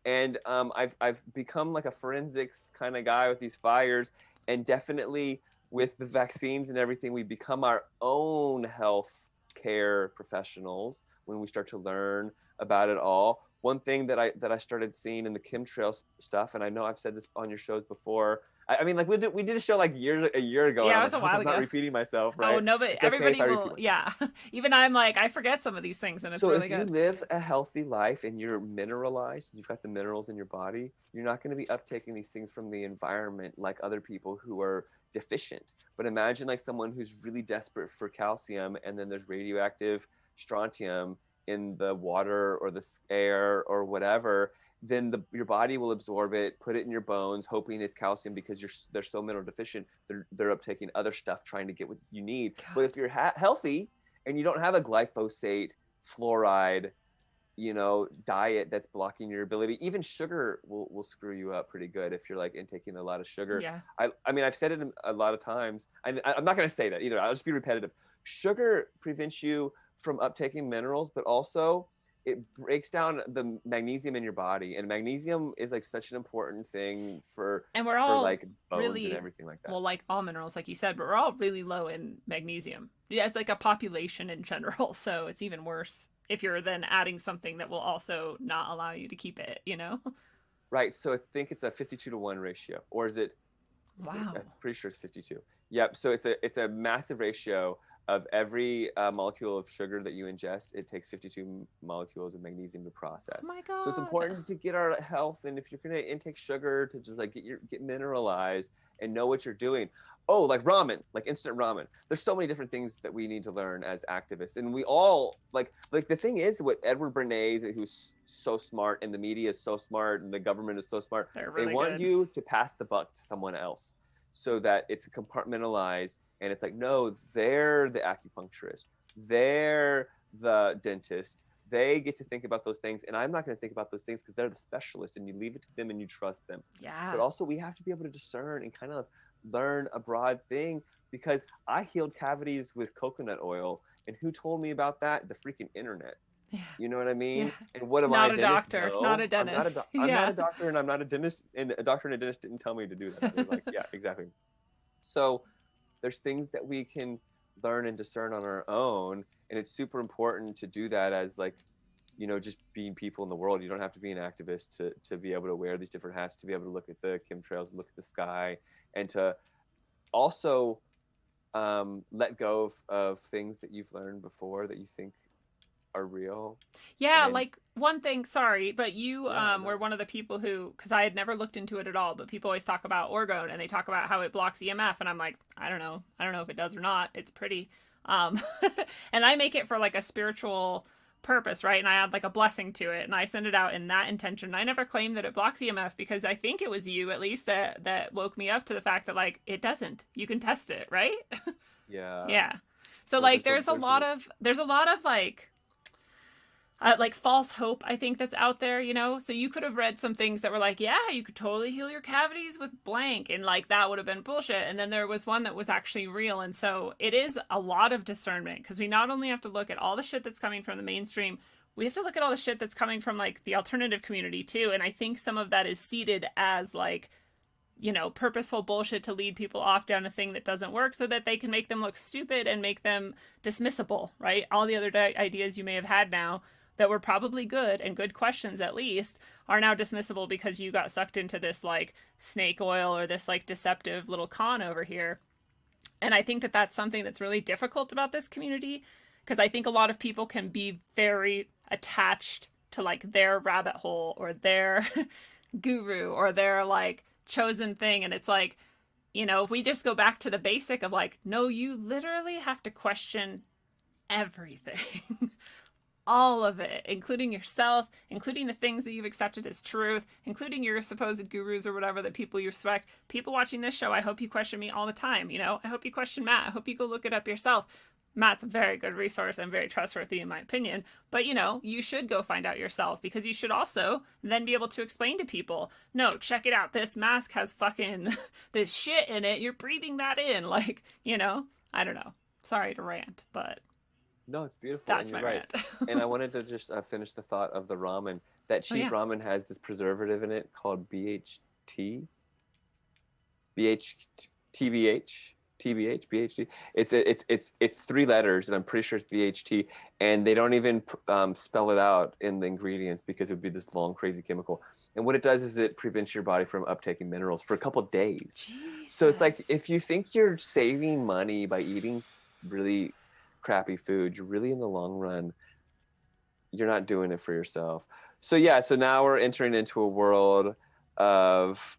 And I've become like a forensics kind of guy with these fires, and definitely with the vaccines and everything, we become our own health care professionals when we start to learn about it all. One thing that I started seeing in the chemtrail stuff, and I know I've said this on your shows before. I mean, like we did a show like a year ago. Yeah, it was a while ago. I'm not repeating myself, right? Oh no, but it's everybody okay will. Yeah, even I'm like, I forget some of these things, and it's really good. So if you live a healthy life and you're mineralized, you've got the minerals in your body, you're not going to be uptaking these things from the environment like other people who are deficient. But imagine like someone who's really desperate for calcium, and then there's radioactive strontium in the water or the air or whatever. Then your body will absorb it, put it in your bones, hoping it's calcium because they're so mineral deficient. They're uptaking other stuff, trying to get what you need. God. But if you're healthy and you don't have a glyphosate, fluoride, diet that's blocking your ability, even sugar will screw you up pretty good if you're like intaking a lot of sugar. Yeah. I mean, I've said it a lot of times. I'm not going to say that either. I'll just be repetitive. Sugar prevents you from uptaking minerals, but also it breaks down the magnesium in your body, and magnesium is like such an important thing for like bones really, and everything like that. Well, like all minerals, like you said, but we're all really low in magnesium. Yeah, it's like a population in general, so it's even worse if you're then adding something that will also not allow you to keep it, Right. So I think it's a 52-to-1 ratio, or is it? Wow. I'm pretty sure it's 52. Yep. So it's a massive ratio. Of every molecule of sugar that you ingest, it takes 52 molecules of magnesium to process. Oh my God. So it's important to get our health, and if you're going to intake sugar, to just like get mineralized and know what you're doing. Oh, like ramen, like instant ramen. There's so many different things that we need to learn as activists, and we all like the thing is what Edward Bernays, who's so smart, and the media is so smart, and the government is so smart. Really they want you to pass the buck to someone else, so that it's compartmentalized. And it's like, no, they're the acupuncturist. They're the dentist. They get to think about those things. And I'm not going to think about those things because they're the specialist, and you leave it to them and you trust them. Yeah. But also we have to be able to discern and kind of learn a broad thing, because I healed cavities with coconut oil. And who told me about that? The freaking internet. Yeah. You know what I mean? Yeah. And what am I? Not a doctor, no. Not a dentist. I'm not a doctor, and I'm not a dentist. And a doctor and a dentist didn't tell me to do that. They're like, yeah, exactly. So there's things that we can learn and discern on our own. And it's super important to do that as like, just being people in the world. You don't have to be an activist to be able to wear these different hats, to be able to look at the chemtrails, look at the sky, and to also let go of things that you've learned before that you think are real. Yeah, like one thing, sorry, but you were one of the people who, because I had never looked into it at all, but people always talk about orgone, and they talk about how it blocks EMF, and I'm like, I don't know if it does or not. It's pretty. And I make it for like a spiritual purpose, right? And I add like a blessing to it, and I send it out in that intention. I never claimed that it blocks EMF, because I think it was you at least that woke me up to the fact that like it doesn't. You can test it, right? Yeah. Yeah. So like there's a lot of like false hope, I think, that's out there, So you could have read some things that were like, yeah, you could totally heal your cavities with blank, and like that would have been bullshit. And then there was one that was actually real. And so it is a lot of discernment, because we not only have to look at all the shit that's coming from the mainstream, we have to look at all the shit that's coming from like the alternative community too. And I think some of that is seeded as like, purposeful bullshit to lead people off down a thing that doesn't work, so that they can make them look stupid and make them dismissible, right? All the other ideas you may have had now that were probably good, and good questions at least, are now dismissible because you got sucked into this like snake oil or this like deceptive little con over here. And I think that that's something that's really difficult about this community, because I think a lot of people can be very attached to like their rabbit hole or their guru or their like chosen thing. And it's like, you know, if we just go back to the basic of like, no, you literally have to question everything. All of it, including yourself, including the things that you've accepted as truth, including your supposed gurus or whatever that people you respect. People watching this show, I hope you question me all the time. You know, I hope you question Matt. I hope you go look it up yourself. Matt's a very good resource and very trustworthy in my opinion. But, you know, you should go find out yourself, because you should also then be able to explain to people, no, check it out. This mask has fucking this shit in it. You're breathing that in. Like, you know, I don't know. Sorry to rant, but No, it's beautiful. that's and you're my right. rant. And I wanted to just finish the thought of the ramen. That cheap ramen has this preservative in it called BHT. BHT. It's 3 letters, and I'm pretty sure it's BHT. And they don't even spell it out in the ingredients because it would be this long, crazy chemical. And what it does is it prevents your body from uptaking minerals for a couple days. Jesus. So it's like, if you think you're saving money by eating really crappy food, you're really, in the long run, you're not doing it for yourself. So yeah, so now we're entering into a world of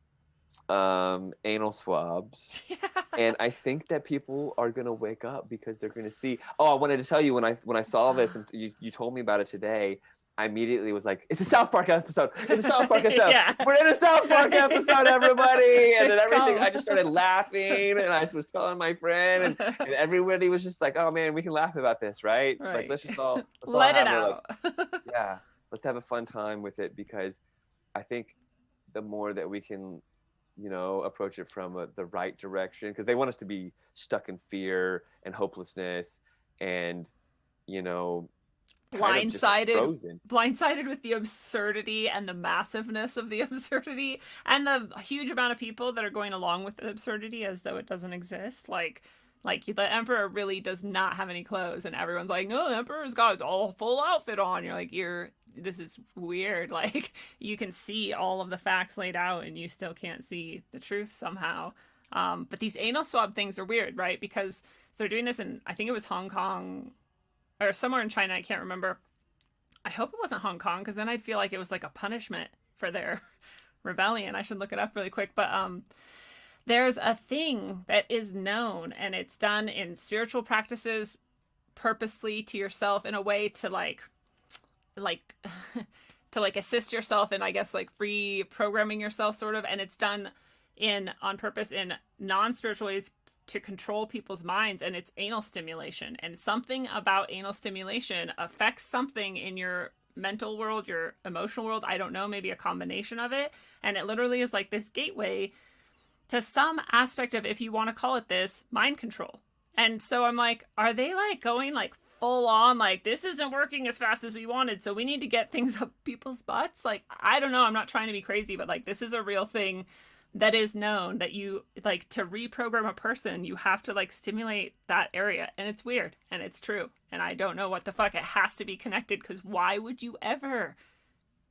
anal swabs. And I think that people are going to wake up because they're going to see. Oh, I wanted to tell you, when I saw this and you told me about it today, I immediately was like, it's a South Park episode. It's a South Park episode. Yeah. We're in a South Park episode, everybody. And then It's everything, cool. I just started laughing, and I was telling my friend, and everybody was just like, oh man, we can laugh about this, right? Right. Like, let's all Let it have out. yeah, let's have a fun time with it, because I think the more that we can, you know, approach it from the right direction, because they want us to be stuck in fear and hopelessness and, you know, kind of just frozen. Blindsided with the absurdity and the massiveness of the absurdity and the huge amount of people that are going along with the absurdity as though it doesn't exist. Like the emperor really does not have any clothes, and everyone's like, no, the emperor's got a full outfit on. You're like, this is weird. Like, you can see all of the facts laid out and you still can't see the truth somehow. But these anal swab things are weird, right? Because they're doing this in, I think it was Hong Kong or somewhere in China. I can't remember. I hope it wasn't Hong Kong, because then I'd feel like it was like a punishment for their rebellion. I should look it up really quick. But there's a thing that is known, and it's done in spiritual practices purposely to yourself in a way to like to assist yourself in, I guess, like reprogramming yourself sort of. And it's done on purpose in non-spiritual ways to control people's minds, and it's anal stimulation. And something about anal stimulation affects something in your mental world, your emotional world. I don't know, maybe a combination of it. And it literally is like this gateway to some aspect of, if you want to call it this, mind control. And so I'm like, are they like going like full on, like, this isn't working as fast as we wanted, so we need to get things up people's butts? Like, I don't know, I'm not trying to be crazy, but like, this is a real thing that is known, that you like, to reprogram a person, you have to like stimulate that area. And it's weird, and it's true, and I don't know what the fuck. It has to be connected, because why would you ever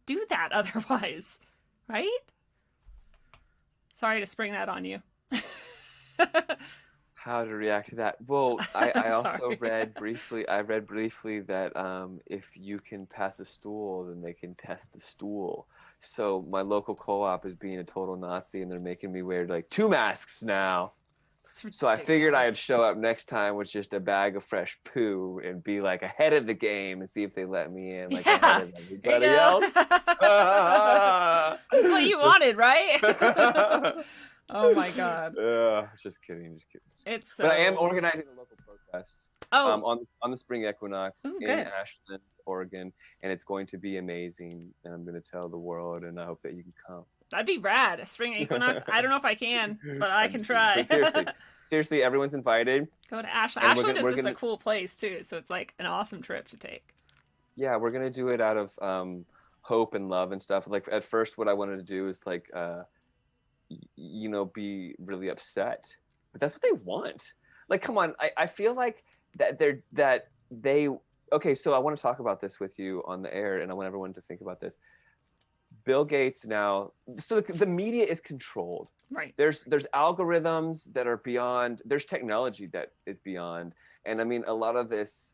do that otherwise, right? Sorry to spring that on you. How to react to that? Well, I also read briefly that if you can pass a stool, then they can test the stool. So my local co-op is being a total Nazi, and they're making me wear like 2 masks now. So I figured I'd show up next time with just a bag of fresh poo and be like ahead of the game and see if they let me in, like ahead of everybody else. This is what you wanted, right? Oh my god. Just kidding. It's But I am organizing a local protest on the spring equinox in good. Ashland, Oregon, and it's going to be amazing. And I'm going to tell the world, and I hope that you can come. That'd be rad. A spring equinox. I don't know if I can, but I can try. But seriously, everyone's invited. Go to Ashland. Ashland is just a cool place too, so it's like an awesome trip to take. Yeah, we're gonna do it out of hope and love and stuff. Like at first, what I wanted to do is like, be really upset, but that's what they want. Like, come on, I feel like that they. Okay, so I want to talk about this with you on the air, and I want everyone to think about this. Bill Gates now, so the media is controlled. Right. There's algorithms that are beyond, there's technology that is beyond. And I mean, a lot of this,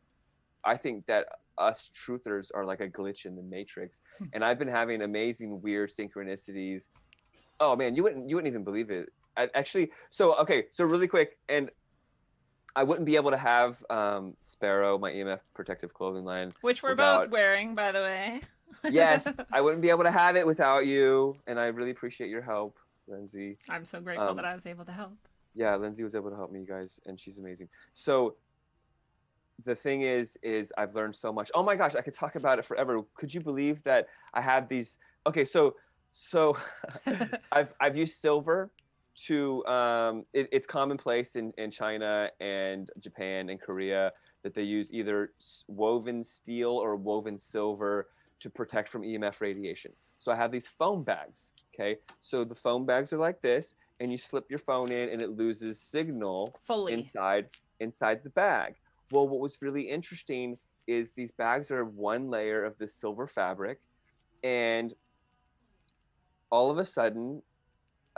I think that us truthers are like a glitch in the matrix. And I've been having amazing, weird synchronicities. Oh man, you wouldn't even believe it. So really quick, and I wouldn't be able to have Sparrow, my EMF protective clothing line, which we're both wearing, by the way. Yes, I wouldn't be able to have it without you, and I really appreciate your help, Lindsay. I'm so grateful that I was able to help. Yeah, Lindsay was able to help me, you guys, and she's amazing. So the thing is I've learned so much. Oh my gosh, I could talk about it forever. Could you believe that I have these? Okay, so I've used silver to it's commonplace in China and Japan and Korea that they use either woven steel or woven silver to protect from EMF radiation. So I have these foam bags, okay? So the foam bags are like this, and you slip your phone in and it loses signal fully inside the bag. Well, what was really interesting is these bags are one layer of this silver fabric, and all of a sudden,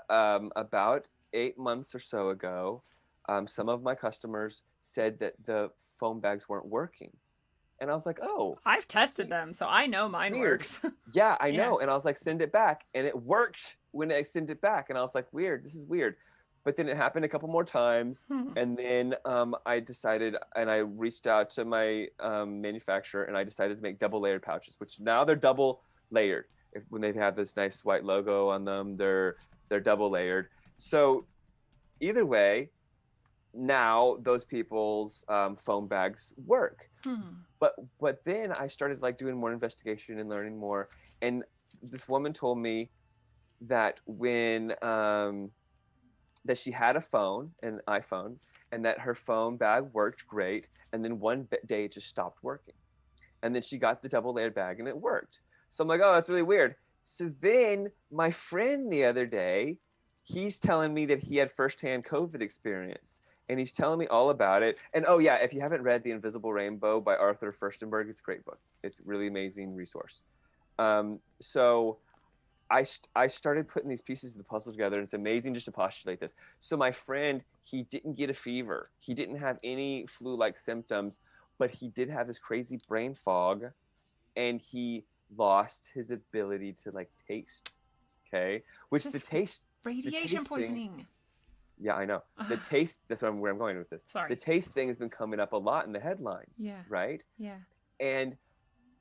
about 8 months or so ago, some of my customers said that the foam bags weren't working. And I was like, oh. I've tested them, so I know mine works. Yeah, I know. And I was like, send it back. And it worked when I sent it back. And I was like, weird, this is weird. But then it happened a couple more times. And then I decided, and I reached out to my manufacturer, and I decided to make double layered pouches, which now they're double layered. When they have this nice white logo on them, they're double layered. So either way, now those people's foam bags work. But then I started like doing more investigation and learning more. And this woman told me that when that she had a phone, an iPhone, and that her phone bag worked great. And then one day it just stopped working. And then she got the double layered bag and it worked. So I'm like, oh, that's really weird. So then my friend the other day, he's telling me that he had firsthand COVID experience. And he's telling me all about it. And oh yeah, if you haven't read The Invisible Rainbow by Arthur Firstenberg, it's a great book. It's a really amazing resource. So I started putting these pieces of the puzzle together, and it's amazing just to postulate this. So my friend, he didn't get a fever. He didn't have any flu-like symptoms, but he did have this crazy brain fog, and he lost his ability to like taste. Okay, which the taste radiation poisoning. Yeah, I know. The taste, that's where I'm going with this. Sorry. The taste thing has been coming up a lot in the headlines. Yeah. Right? Yeah. And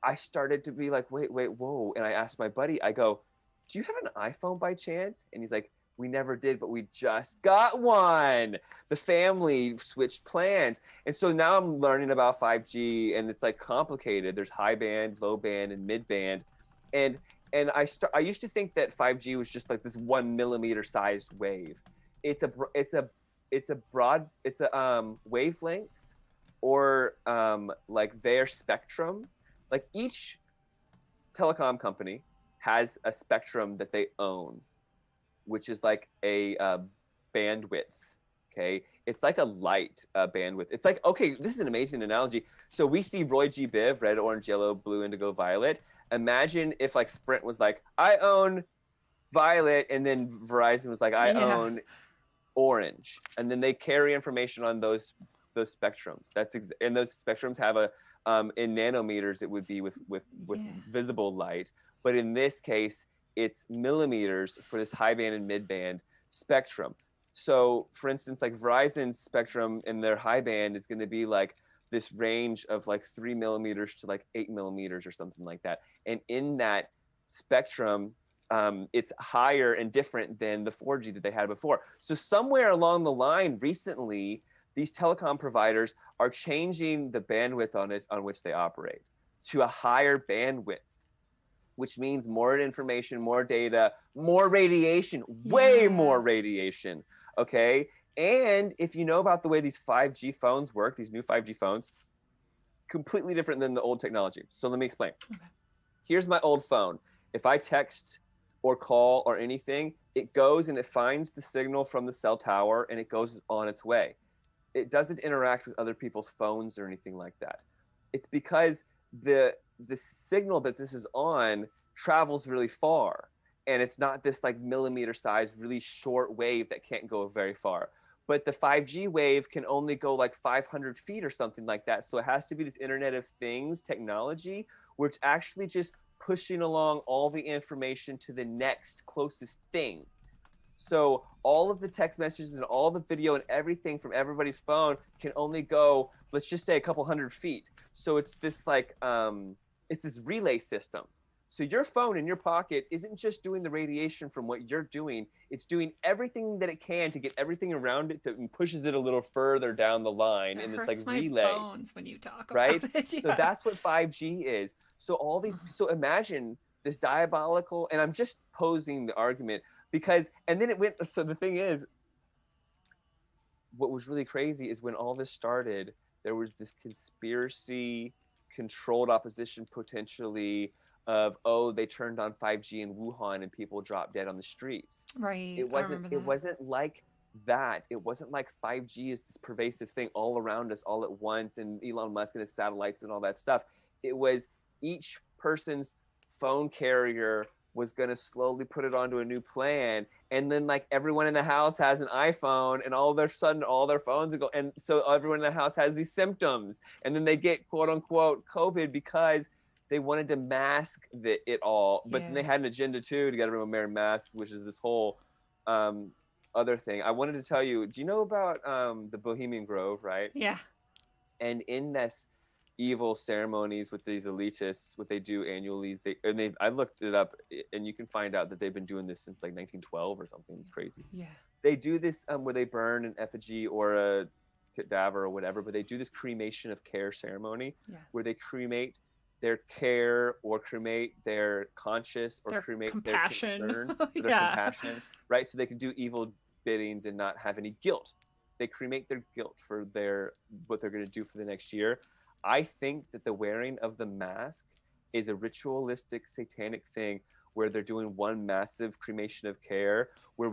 I started to be like, wait, whoa. And I asked my buddy, I go, do you have an iPhone by chance? And he's like, we never did, but we just got one. The family switched plans. And so now I'm learning about 5G, and it's like complicated. There's high band, low band, and mid band. And I used to think that 5G was just like this 1 millimeter sized wave. It's a wavelength, or like their spectrum. Like each telecom company has a spectrum that they own, which is like a bandwidth. Okay, it's like a light bandwidth. It's like, okay, this is an amazing analogy. So we see Roy G. Biv, red, orange, yellow, blue, indigo, violet. Imagine if like Sprint was like, I own violet, and then Verizon was like, I own orange, and then they carry information on those spectrums. And those spectrums have a in nanometers it would be with visible light, but in this case it's millimeters for this high band and mid band spectrum. So for instance, like Verizon's spectrum in their high band is going to be like this range of like 3 millimeters to like 8 millimeters or something like that, and in that spectrum it's higher and different than the 4G that they had before. So somewhere along the line recently, these telecom providers are changing the bandwidth on which they operate to a higher bandwidth, which means more information, more data, more radiation, way more radiation, okay? And if you know about the way these 5G phones work, these new 5G phones, completely different than the old technology. So let me explain. Okay. Here's my old phone. If I text or call or anything, it goes and it finds the signal from the cell tower and it goes on its way. It doesn't interact with other people's phones or anything like that. It's because the signal that this is on travels really far, and it's not this like millimeter size, really short wave that can't go very far. but the 5G wave can only go like 500 feet or something like that. So it has to be this Internet of Things technology where it's actually just pushing along all the information to the next closest thing. So all of the text messages and all the video and everything from everybody's phone can only go, let's just say, a couple hundred feet. So it's this like, it's this relay system. So your phone in your pocket isn't just doing the radiation from what you're doing. It's doing everything that it can to get everything around it and pushes it a little further down the line in this like relay. My bones when you talk about right? it. Yeah. So that's what 5G is. So all these, so imagine this diabolical, and I'm just posing the argument because, and then it went, so the thing is, what was really crazy is when all this started, there was this conspiracy, controlled opposition potentially of, oh, they turned on 5G in Wuhan and people dropped dead on the streets. Right. It wasn't like that. It wasn't like 5G is this pervasive thing all around us all at once and Elon Musk and his satellites and all that stuff. It was each person's phone carrier was going to slowly put it onto a new plan, and then like everyone in the house has an iPhone, and all of a sudden all their phones are going, and so everyone in the house has these symptoms, and then they get quote unquote COVID because they wanted to mask it all, but then they had an agenda too to get everyone wearing masks, which is this whole other thing. I wanted to tell you, do you know about the Bohemian Grove, right? Yeah. And in this evil ceremonies with these elitists, what they do annually is I looked it up, and you can find out that they've been doing this since like 1912 or something. It's crazy. Yeah. They do this where they burn an effigy or a cadaver or whatever, but they do this cremation of care ceremony where they cremate their care or cremate their conscience or cremate compassion. their concern, their compassion, right? So they can do evil biddings and not have any guilt. They cremate their guilt for what they're going to do for the next year. I think that the wearing of the mask is a ritualistic satanic thing where they're doing one massive cremation of care where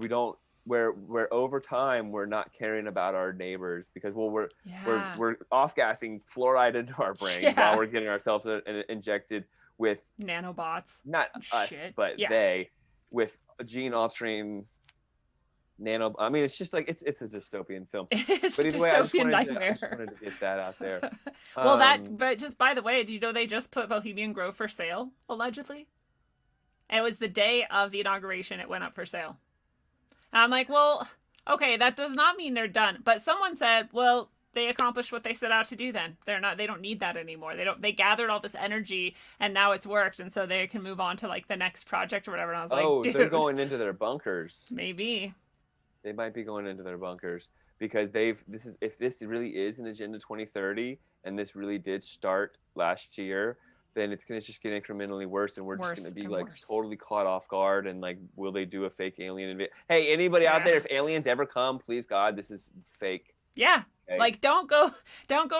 over time we're not caring about our neighbors because we're off gassing fluoride into our brains while we're getting ourselves injected with nanobots, not us but they, with gene altering nano. I mean, it's just like it's a dystopian film. It's but either way, I just wanted to get that out there. Well, but just by the way, do you know they just put Bohemian Grove for sale allegedly? It was the day of the inauguration. It went up for sale. And I'm like, well, okay, that does not mean they're done. But someone said, well, they accomplished what they set out to do then. They don't need that anymore. They gathered all this energy and now it's worked, and so they can move on to like the next project or whatever. And I was like, dude, they're going into their bunkers. Maybe. They might be going into their bunkers because if this really is an Agenda 2030 and this really did start last year, then it's going to just get incrementally worse, and we're just going to be like totally caught off guard. And like, will they do a fake alien Hey, anybody out there, if aliens ever come, please God, this is fake. Yeah. Okay. Like, don't go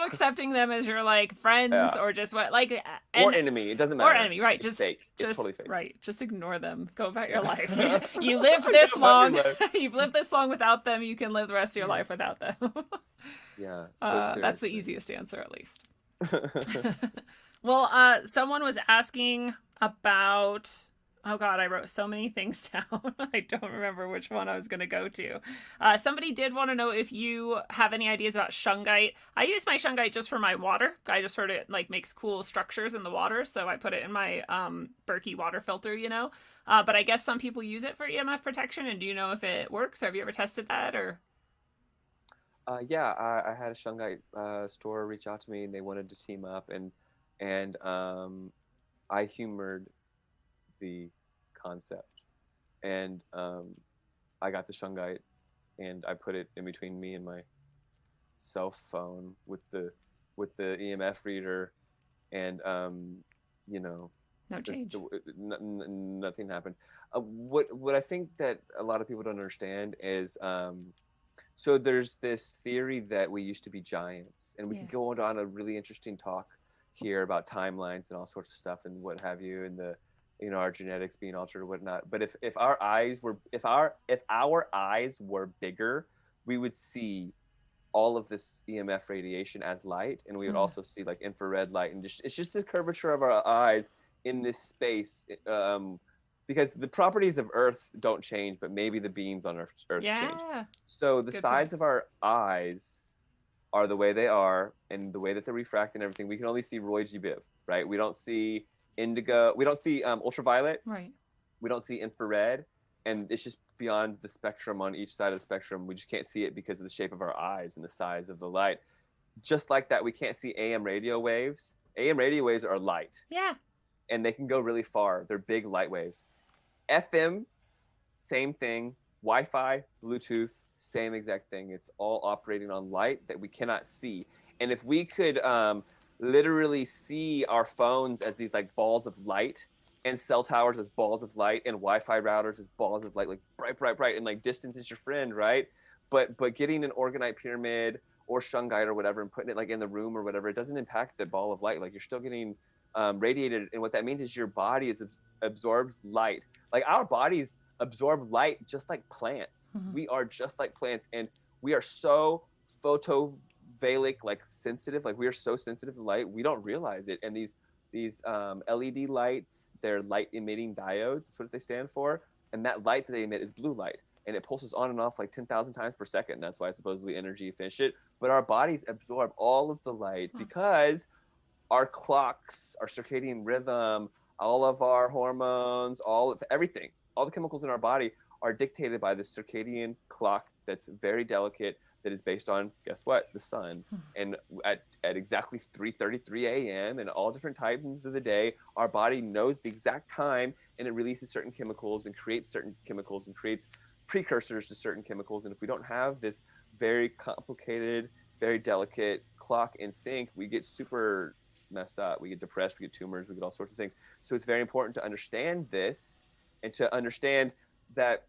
accepting them as your like friends or just what like or enemy. It doesn't matter. Or enemy, right? It's fake. It's totally fake. Right. Just ignore them. Go about your life. You lived this long. You've lived this long without them. You can live the rest of your life without them. That's the easiest answer, at least. Well, someone was asking about. Oh God, I wrote so many things down. I don't remember which one I was going to go to. Somebody did want to know if you have any ideas about shungite. I use my shungite just for my water. I just heard it like makes cool structures in the water, so I put it in my Berkey water filter, you know. But I guess some people use it for EMF protection. And do you know if it works? Or have you ever tested that? Or I had a shungite store reach out to me, and they wanted to team up, and I humored the concept, and I got the shungite and I put it in between me and my cell phone with the EMF reader, and no change. Nothing happened. What I think that a lot of people don't understand is so there's this theory that we used to be giants, and we could go on a really interesting talk here about timelines and all sorts of stuff and what have you, and our genetics being altered or whatnot. But if our eyes were bigger, we would see all of this EMF radiation as light, and we would also see like infrared light, and it's just the curvature of our eyes in this space because the properties of Earth don't change, but maybe the beams on Earth change. So the Good size point. of our eyes are the way they are, and the way that they refract and everything. We can only see Roy G. Biv, right? We don't see indigo. We don't see ultraviolet. Right. We don't see infrared, and it's just beyond the spectrum on each side of the spectrum. We just can't see it because of the shape of our eyes and the size of the light. Just like that, we can't see AM radio waves. AM radio waves are light. Yeah. And they can go really far. They're big light waves. FM, same thing. Wi-Fi, Bluetooth, same exact thing. It's all operating on light that we cannot see. And if we could literally see our phones as these like balls of light, and cell towers as balls of light, and Wi-Fi routers as balls of light, like bright, and like distance is your friend, right? But getting an orgonite pyramid or shungite or whatever and putting it like in the room or whatever, it doesn't impact the ball of light. Like you're still getting radiated, and what that means is your body absorbs light. Like our bodies absorb light just like plants. We are just like plants, and we are so photovalic, like sensitive. Like we are so sensitive to light, we don't realize it. And these LED lights, they're light emitting diodes. That's what they stand for. And that light that they emit is blue light, and it pulses on and off like 10,000 times per second. That's why it's supposedly energy efficient. But our bodies absorb all of the light because our clocks, our circadian rhythm, all of our hormones, everything, all the chemicals in our body are dictated by the circadian clock that's very delicate, that is based on, guess what, the sun. And at exactly 3:33 a.m. and all different times of the day, our body knows the exact time, and it releases certain chemicals and creates certain chemicals and creates precursors to certain chemicals. And if we don't have this very complicated, very delicate clock in sync, we get super messed up. We get depressed, we get tumors, we get all sorts of things. So it's very important to understand this, and to understand that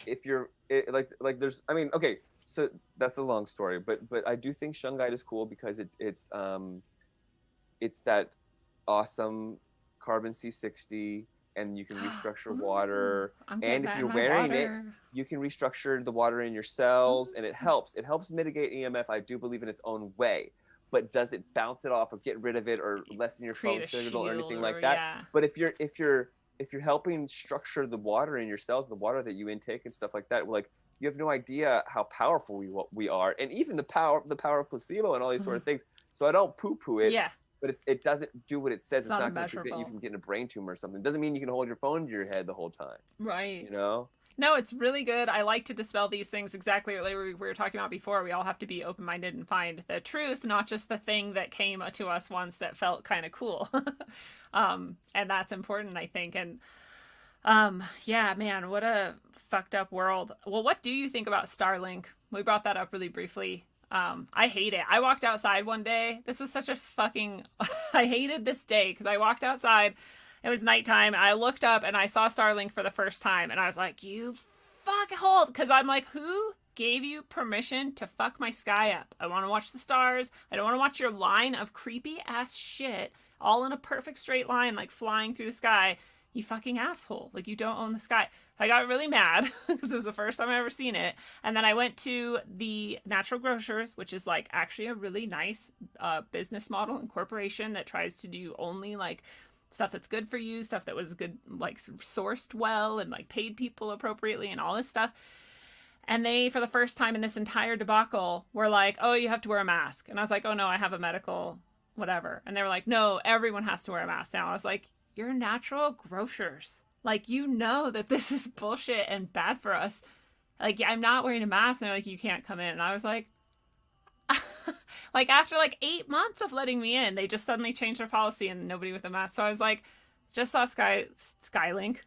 if you're like there's, I mean, okay, so that's a long story, but I do think shungite is cool because it's that awesome carbon C60, and you can restructure water. And if you're wearing it, you can restructure the water in your cells, and it helps mitigate EMF, I do believe, in its own way. But does it bounce it off or get rid of it or lessen your phone signal or anything like that? Yeah. But if you're helping structure the water in your cells, the water that you intake and stuff like that, like, you have no idea how powerful we are, and even the power of placebo and all these sort of things. So I don't poo-poo it. Yeah. But it doesn't do what it says. It's not going to prevent you from getting a brain tumor or something. It doesn't mean you can hold your phone to your head the whole time. Right. You know? No, it's really good. I like to dispel these things exactly like we were talking about before. We all have to be open-minded and find the truth, not just the thing that came to us once that felt kind of cool. And that's important, I think. And yeah, man, what a fucked up world. Well, what do you think about Starlink? We brought that up really briefly. I hate it. I walked outside one day. This was such a fucking I hated this day because I walked outside. It was nighttime. I looked up and I saw Starlink for the first time, and I was like, you fuck hold, because I'm like, who gave you permission to fuck my sky up? I want to watch the stars. I don't want to watch your line of creepy ass shit all in a perfect straight line, like flying through the sky. You fucking asshole. Like, you don't own the sky. I got really mad because it was the first time I ever seen it. And then I went to the Natural Grocers, which is like actually a really nice business model and corporation that tries to do only like stuff that's good for you, stuff that was good, like sourced well and like paid people appropriately and all this stuff. And they, for the first time in this entire debacle, were like, oh, you have to wear a mask. And I was like, oh no, I have a medical whatever. And they were like, no, everyone has to wear a mask now. I was like, you're Natural Grocers. Like, you know that this is bullshit and bad for us. Like, I'm not wearing a mask. And they're like, you can't come in. And I was like, like, after like 8 months of letting me in, they just suddenly changed their policy and nobody with a mask. So I was like, just saw Skynet, Starlink,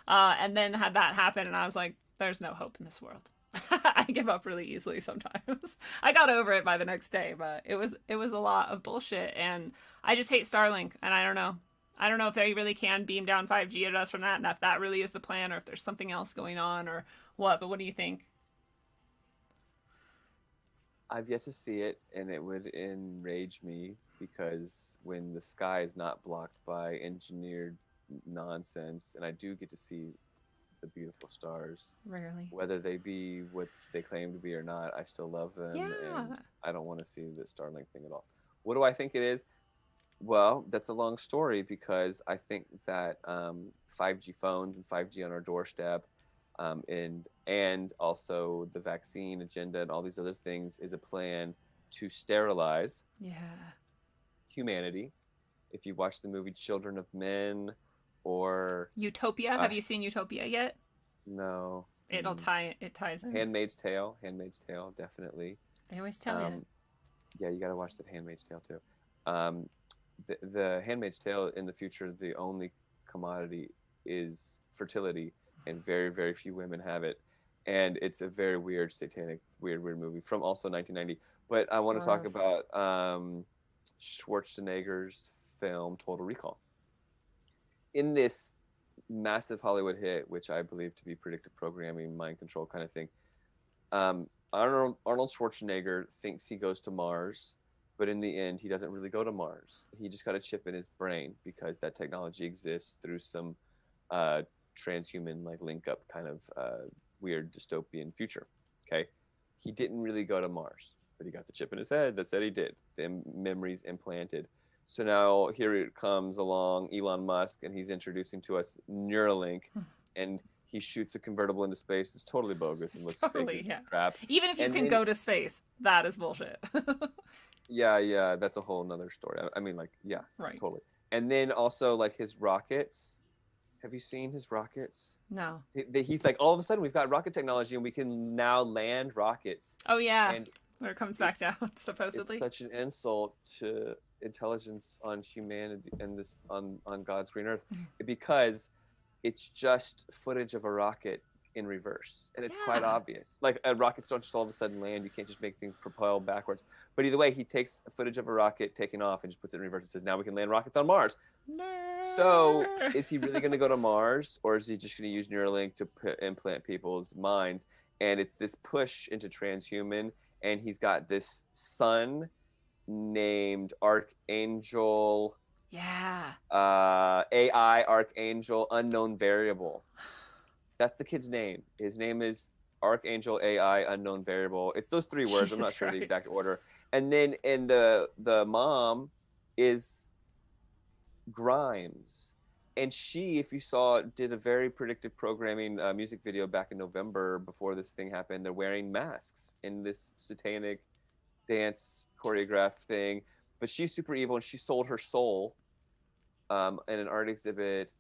and then had that happen. And I was like, there's no hope in this world. I give up really easily sometimes. I got over it by the next day, but it was a lot of bullshit. And I just hate Starlink. And I don't know if they really can beam down 5G at us from that, and if that really is the plan, or if there's something else going on or what. But what do you think? I've yet to see it, and it would enrage me, because when the sky is not blocked by engineered nonsense, and I do get to see the beautiful stars, rarely, whether they be what they claim to be or not, I still love them. Yeah. And I don't want to see the Starlink thing at all. What do I think it is? Well, that's a long story because I think that 5G phones and 5G on our doorstep, and also the vaccine agenda and all these other things is a plan to sterilize Yeah. humanity. If you watch the movie Children of Men, or Utopia. uh, Have you seen Utopia yet? no, It ties in. Handmaid's Tale, definitely. They always tell you. Um, yeah, you got to watch that Handmaid's Tale too. Um, the Handmaid's Tale in the future, the only commodity is fertility, and very, very few women have it. And it's a very weird, satanic, weird movie from also 1990. But I want to talk Gross. about Schwarzenegger's film Total Recall. In this massive Hollywood hit, which I believe to be predictive programming, mind control kind of thing, Arnold Schwarzenegger thinks he goes to Mars, but in the end, he doesn't really go to Mars. He just got a chip in his brain because that technology exists through some transhuman like link up kind of weird dystopian future. Okay, he didn't really go to Mars, but he got the chip in his head that said he did. The memories implanted. So now here it comes along Elon Musk, and he's introducing to us Neuralink, and he shoots a convertible into space. It's totally bogus and looks Totally, fake yeah. as crap. Even if you And can then- go to space, that is bullshit. Yeah, that's a whole nother story. I mean, like, yeah, Right. totally. And then also like his rockets. Have you seen his rockets? No. He's like, all of a sudden we've got rocket technology and we can now land rockets. Oh yeah. And Where it comes back down, it's supposedly. It's such an insult to intelligence on humanity and this on God's green earth, because it's just footage of a rocket in reverse, and it's quite Yeah. obvious. Like rockets don't just all of a sudden land. You can't just make things propel backwards. But either way, he takes footage of a rocket taking off and just puts it in reverse and says, "Now we can land rockets on Mars." So is he really going to go to Mars, or is he just going to use Neuralink to implant people's minds? And it's this push into transhuman, and he's got this son named Archangel, Yeah. AI Archangel, unknown variable. That's the kid's name. His name is Archangel AI unknown variable. It's those three words. I'm not Jesus sure the Christ. exact order. And then in the mom is Grimes. And she, if you saw, did a very predictive programming music video back in November before this thing happened. They're wearing masks in this satanic dance choreographed thing. But she's super evil, and she sold her soul in an art exhibit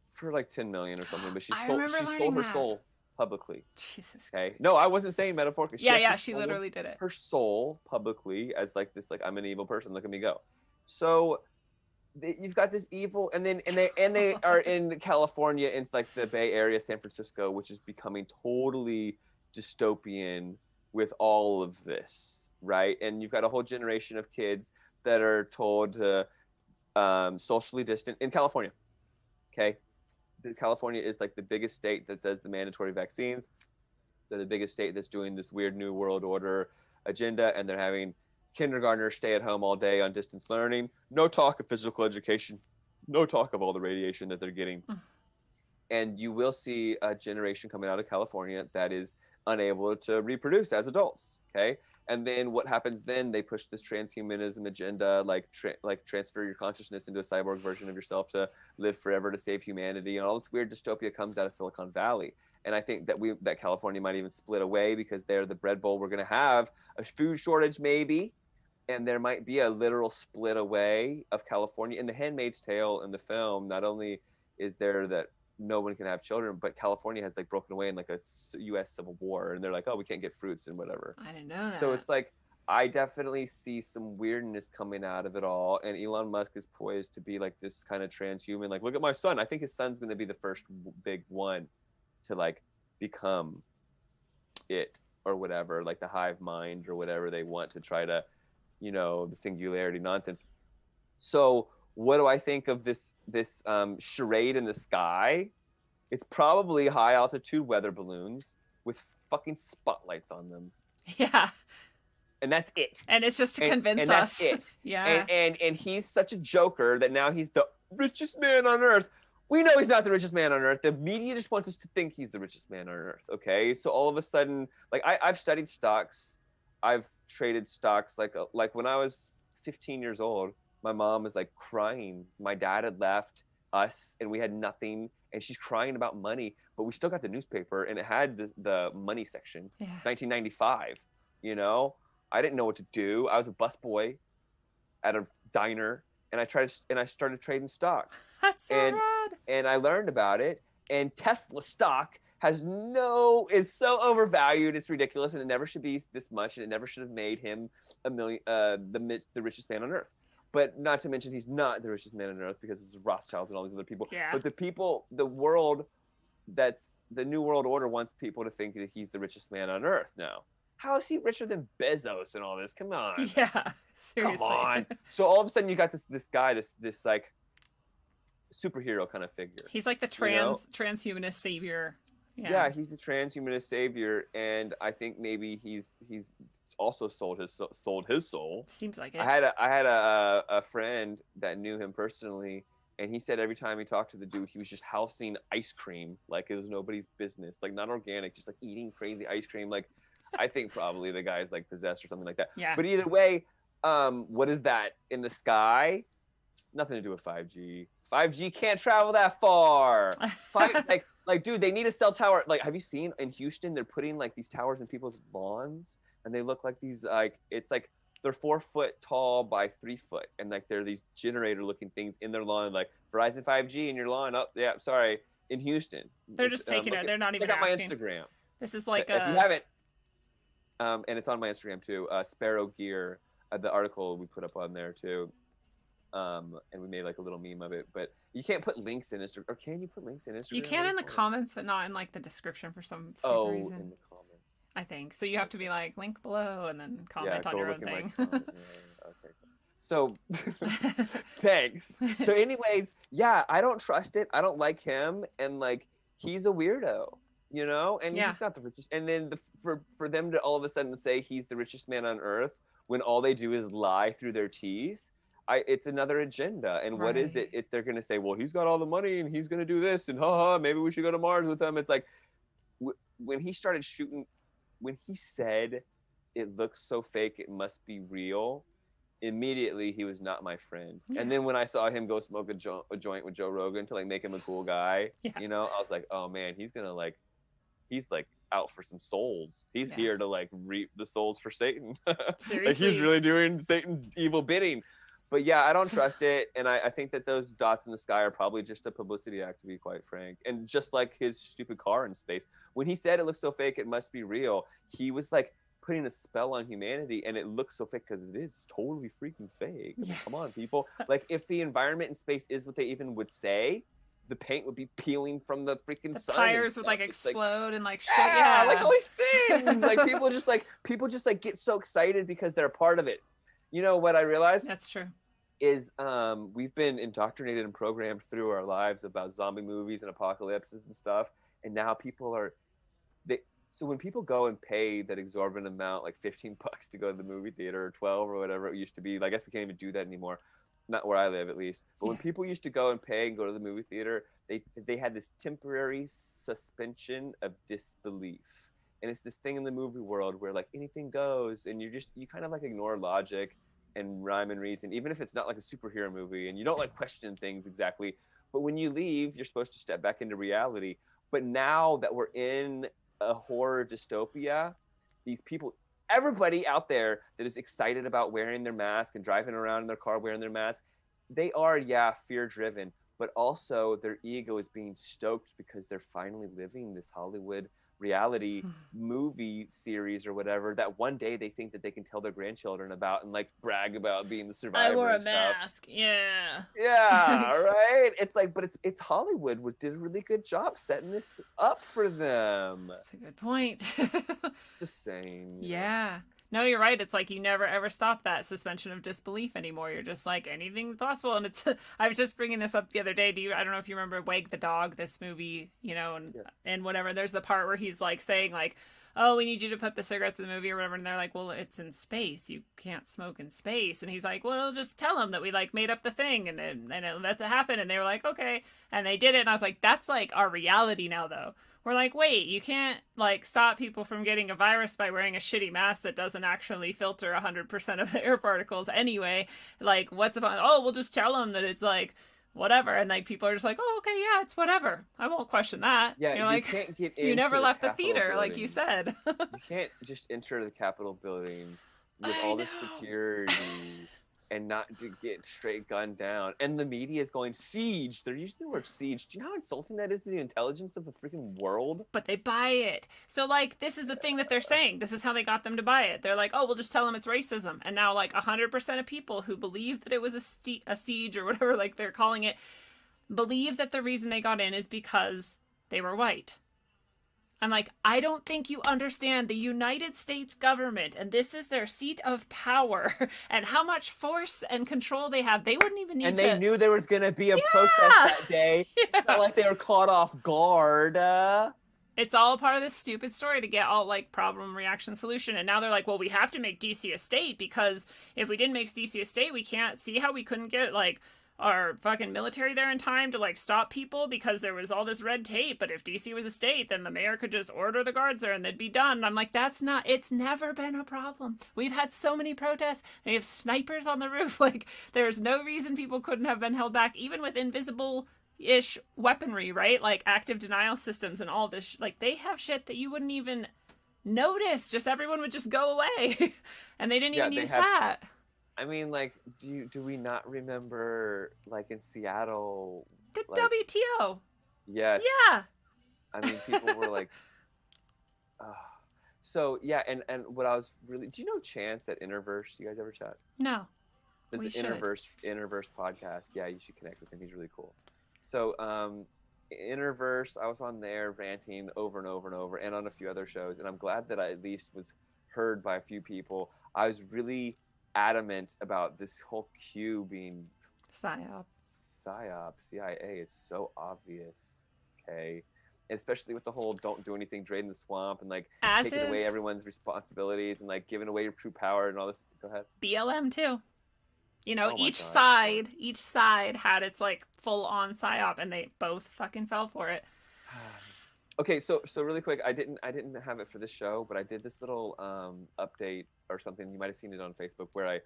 for like 10 million or something. But she I sold remember her learning that. soul publicly. Jesus. Okay. No, I wasn't saying metaphorically. Yeah, actually she sold literally did it. her soul publicly as like this, like, I'm an evil person. Look at me go. So you've got this evil, and they are in California. It's like the Bay Area, San Francisco, which is becoming totally dystopian with all of this, right? And you've got a whole generation of kids that are told to socially distant in California. Okay. California is like the biggest state that does the mandatory vaccines. They're the biggest state that's doing this weird new world order agenda, and they're having kindergartners stay at home all day on distance learning. No talk of physical education. No talk of all the radiation that they're getting. And you will see a generation coming out of California that is unable to reproduce as adults. Okay. And then what happens then? They push this transhumanism agenda, like transfer your consciousness into a cyborg version of yourself to live forever to save humanity, and all this weird dystopia comes out of Silicon Valley. And I think that California might even split away because they're the bread bowl. We're going to have a food shortage maybe, and there might be a literal split away of California. In The Handmaid's Tale in the film, not only is there that no one can have children, but California has like broken away in like a U.S. Civil War, and they're like, oh, we can't get fruits and whatever. I didn't know that. So it's like, I definitely see some weirdness coming out of it all, and Elon Musk is poised to be like this kind of transhuman. Like, look at my son. I think his son's going to be the first big one to like become it or whatever, like the hive mind or whatever they want to try to, the singularity nonsense. So what do I think of this charade in the sky? It's probably high altitude weather balloons with fucking spotlights on them. Yeah. And that's it. And it's just to convince and us. That's it. Yeah. And he's such a joker that now he's the richest man on earth. We know he's not the richest man on earth. The media just wants us to think he's the richest man on earth. Okay. So all of a sudden, like I've studied stocks. I've traded stocks like when I was 15 years old, my mom was like crying. My dad had left us and we had nothing, and she's crying about money, but we still got the newspaper and it had the money section. Yeah. 1995, you know? I didn't know what to do. I was a busboy at a diner, and I started trading stocks. That's so rad. And I learned about it, and Tesla stock is so overvalued. It's ridiculous, and it never should be this much, and it never should have made him the richest man on earth. But not to mention, he's not the richest man on earth because it's Rothschilds and all these other people. Yeah. But the new world order wants people to think that he's the richest man on earth now. How is he richer than Bezos and all this? Come on. Yeah, seriously. Come on. So all of a sudden you got this guy, this like superhero kind of figure. He's like the transhumanist savior. Yeah, he's the transhumanist savior, and I think maybe he's also sold his soul. Seems like it. I had a friend that knew him personally, and he said every time he talked to the dude, he was just housing ice cream like it was nobody's business, like not organic, just like eating crazy ice cream. Like, I think probably the guy's like possessed or something like that. Yeah. But either way, what is that in the sky? Nothing to do with 5G. 5G can't travel that far. Like, dude, they need a cell tower. Like, have you seen in Houston? They're putting like these towers in people's lawns, and they look like these it's like they're 4 foot tall by 3 foot, and like they're these generator-looking things in their lawn, like Verizon 5G in your lawn. Oh, yeah, sorry, in Houston. They're just taking it. They're not even check out asking. my Instagram. This is like if you haven't, and it's on my Instagram too. Sparrow Gear, the article we put up on there too. And we made like a little meme of it, but you can't put links in Instagram, or can you put links in Instagram? You can in the comments, but not in like the description for some stupid reason. In the comments. I think so. You have to be like link below and then comment on your own thing. Okay. So, thanks. So, anyways, yeah, I don't trust it. I don't like him, and like he's a weirdo, you know. And he's not the richest. And then for them to all of a sudden say he's the richest man on earth when all they do is lie through their teeth. It's another agenda. And what is it? They're going to say, well, he's got all the money and he's going to do this, and maybe we should go to Mars with him. It's like when he started shooting, when he said it looks so fake, it must be real. Immediately he was not my friend. And then when I saw him go smoke a joint with Joe Rogan to like make him a cool guy, you know, I was like, oh man, he's like out for some souls. He's here to like reap the souls for Satan. Seriously. Like he's really doing Satan's evil bidding. But yeah, I don't trust it, and I think that those dots in the sky are probably just a publicity act, to be quite frank. And just like his stupid car in space, when he said it looks so fake, it must be real, he was like putting a spell on humanity, and it looks so fake because it is totally freaking fake. I mean, come on, people. Like, if the environment in space is what they even would say, the paint would be peeling from the freaking sun. The tires would like explode and like shit. Yeah, like all these things. Like people just like get so excited because they're a part of it. You know what I realized? That's true. Is we've been indoctrinated and programmed through our lives about zombie movies and apocalypses and stuff, and now people are so when people go and pay that exorbitant amount, like $15 to go to the movie theater, or 12 or whatever it used to be, I guess we can't even do that anymore, not where I live at least, but when people used to go and pay and go to the movie theater, they had this temporary suspension of disbelief, and it's this thing in the movie world where like anything goes, and you kind of like ignore logic and rhyme and reason, even if it's not like a superhero movie and you don't like question things exactly. But when you leave, you're supposed to step back into reality. But now that we're in a horror dystopia, these people, everybody out there that is excited about wearing their mask and driving around in their car wearing their mask, they are, fear driven, but also their ego is being stoked because they're finally living this Hollywood reality movie series or whatever that one day they think that they can tell their grandchildren about and like brag about being the survivor. I wore a mask. Yeah, right. It's like, but it's Hollywood did a really good job setting this up for them. That's a good point. The same. Yeah. No, you're right. It's like you never ever stop that suspension of disbelief anymore. You're just like, anything's possible. And it's, I was just bringing this up the other day. I don't know if you remember Wag the Dog, this movie, you know, and whatever. There's the part where he's like saying like, oh, we need you to put the cigarettes in the movie or whatever. And they're like, well, it's in space. You can't smoke in space. And he's like, well, just tell them that we like made up the thing and that's what happened. And they were like, okay. And they did it. And I was like, that's like our reality now though. we're like, wait, you can't like stop people from getting a virus by wearing a shitty mask that doesn't actually filter 100% of the air particles anyway. Like, what's about? Oh, we'll just tell them that it's like whatever, and like people are just like, oh, okay, yeah, it's whatever. I won't question that. Yeah, you're you like, can't get you into never left the Capitol theater, building. like you said. You can't just enter the Capitol building with all the security and not to get straight gunned down. And the media is going, siege. They're using the word siege. Do you know how insulting that is to the intelligence of the freaking world? But they buy it. So, like, this is the thing that they're saying. This is how they got them to buy it. They're like, oh, we'll just tell them it's racism. And now, like, 100% of people who believe that it was a siege or whatever, like, they're calling it, believe that the reason they got in is because they were white. I'm like, I don't think you understand the United States government, and this is their seat of power, and how much force and control they have. They wouldn't even need and to... they knew there was going to be a protest that day. It's not like they were caught off guard. It's all part of this stupid story to get all, like, problem, reaction, solution. And now they're like, well, we have to make DC a state, because if we didn't make DC a state, we can't see how we couldn't get, like, our fucking military there in time to like stop people because there was all this red tape. But if DC was a state, then the mayor could just order the guards there and they'd be done. And I'm like, it's never been a problem. We've had so many protests. We have snipers on the roof. Like, there's no reason people couldn't have been held back, even with invisible-ish weaponry, right? Like active denial systems and all this. Like, they have shit that you wouldn't even notice. Just everyone would just go away. And they didn't even use that. I mean, like, do we not remember, like, in Seattle? The like, WTO. Yes. Yeah. I mean, people were like, so, yeah, and what I was really, do you know Chance at Interverse? You guys ever chat? No. There's an Interverse podcast. Yeah, you should connect with him. He's really cool. So, Interverse, I was on there ranting over and over and over, and on a few other shows, and I'm glad that I at least was heard by a few people. I was really adamant about this whole Q being psyop. CIA is so obvious, okay? And especially with the whole don't do anything, drain the swamp, and like taking away everyone's responsibilities and like giving away your true power and all this. Go ahead. BLM too. You know, each side had its like full on psyop, and they both fucking fell for it. Okay, so really quick, I didn't have it for this show, but I did this little update or something. You might have seen it on Facebook where I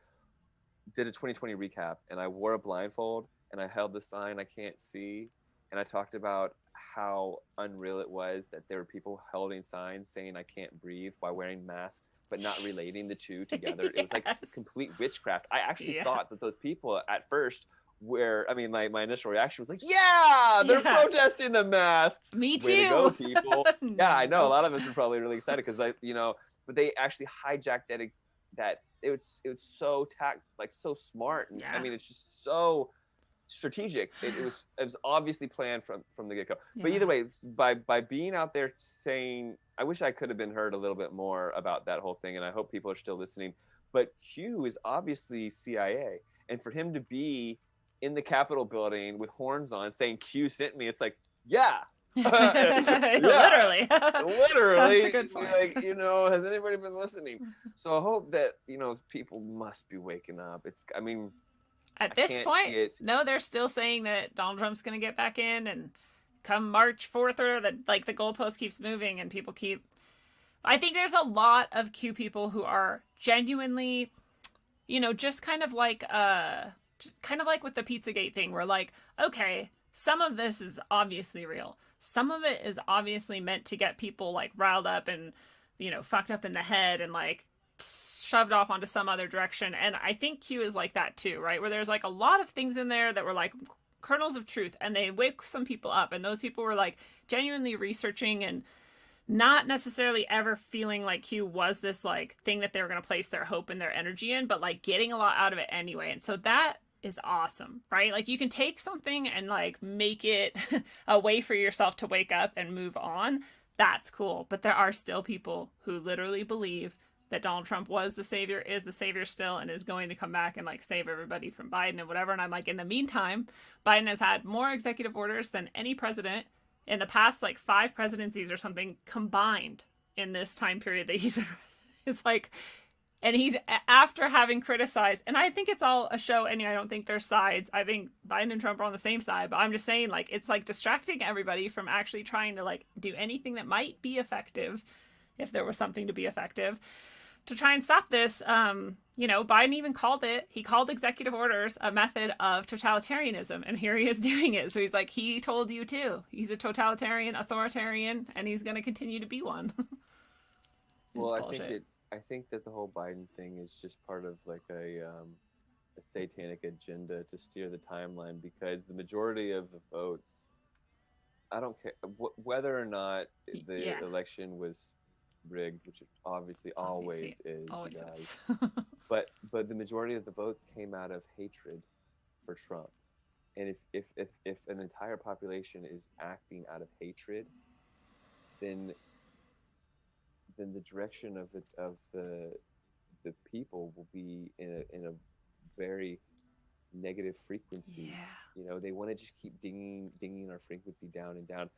did a 2020 recap, and I wore a blindfold and I held the sign I can't see, and I talked about how unreal it was that there were people holding signs saying I can't breathe while wearing masks, but not relating the two together. Yes. It was like complete witchcraft. I actually thought that those people at first my initial reaction was like, yeah, they're protesting the masks. Me too. Way to go, people. Yeah, I know. A lot of us are probably really excited because but they actually hijacked that it was so so smart. And I mean, it's just so strategic. It was obviously planned from the get-go. But either way, by being out there saying, I wish I could have been heard a little bit more about that whole thing, and I hope people are still listening. But Q is obviously CIA, and for him to be in the Capitol building with horns on saying Q sent me, it's like, yeah. Literally. Literally. That's a good point. Like, has anybody been listening? So I hope that, people must be waking up. At this point, no, they're still saying that Donald Trump's going to get back in, and come March 4th or that, like, the goalpost keeps moving and people keep... I think there's a lot of Q people who are genuinely, just kind of like with the Pizzagate thing, where like, okay, some of this is obviously real. Some of it is obviously meant to get people like riled up and, fucked up in the head and like shoved off onto some other direction. And I think Q is like that too, right? Where there's like a lot of things in there that were like kernels of truth, and they wake some people up, and those people were like genuinely researching and not necessarily ever feeling like Q was this like thing that they were going to place their hope and their energy in, but like getting a lot out of it anyway. And so that is awesome, right? Like, you can take something and like make it a way for yourself to wake up and move on. That's cool. But there are still people who literally believe that Donald Trump was the savior, is the savior still, and is going to come back and like save everybody from Biden and whatever. And I'm like, in the meantime, Biden has had more executive orders than any president in the past, like 5 presidencies or something combined in this time period that he's in. It's like, And he's, after having criticized, and I think it's all a show anyway. I don't think there's sides. I think Biden and Trump are on the same side, but I'm just saying, like, it's like distracting everybody from actually trying to like do anything that might be effective, if there was something to be effective, to try and stop this. Biden even called it, he called executive orders a method of totalitarianism, and here he is doing it. So he's like, he told you too. He's a totalitarian, authoritarian, and he's going to continue to be one. Well, I think that the whole Biden thing is just part of like a satanic agenda to steer the timeline, because the majority of the votes, I don't care whether or not the election was rigged, which it obviously always is, always you guys. is. but the majority of the votes came out of hatred for Trump, and if an entire population is acting out of hatred, then the direction of the people will be in a very negative frequency. Yeah. They want to just keep dinging our frequency down and down.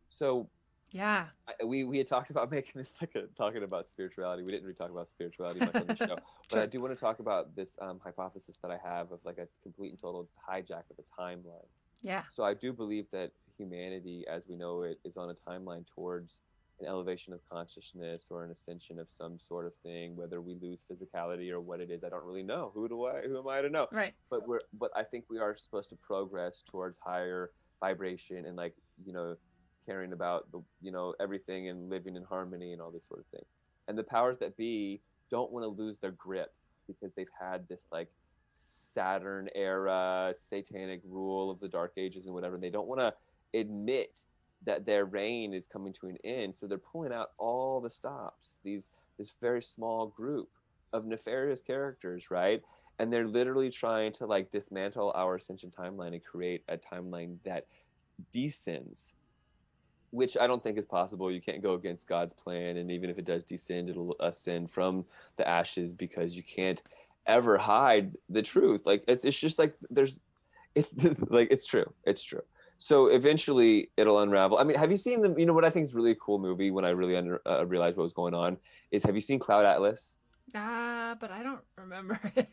So yeah, we had talked about making this like talking about spirituality. We didn't really talk about spirituality much on the show, but I do want to talk about this hypothesis that I have of like a complete and total hijack of the timeline. Yeah. So I do believe that humanity, as we know it, is on a timeline towards an elevation of consciousness or an ascension of some sort of thing. Whether we lose physicality or what it is, I don't really know. Who am I to know? Right. But I think we are supposed to progress towards higher vibration and like, caring about the, everything and living in harmony and all this sort of thing. And the powers that be don't want to lose their grip, because they've had this like Saturn era satanic rule of the Dark Ages and whatever. And they don't want to admit that their reign is coming to an end, so they're pulling out all the stops. This very small group of nefarious characters, right? And they're literally trying to like dismantle our ascension timeline and create a timeline that descends, which I don't think is possible. You can't go against God's plan, and even if it does descend, it'll ascend from the ashes, because you can't ever hide the truth. Like it's just like it's like it's true. So eventually it'll unravel. I mean, have you seen what I think is really a cool movie when I really realized what was going on is, have you seen Cloud Atlas? But I don't remember it.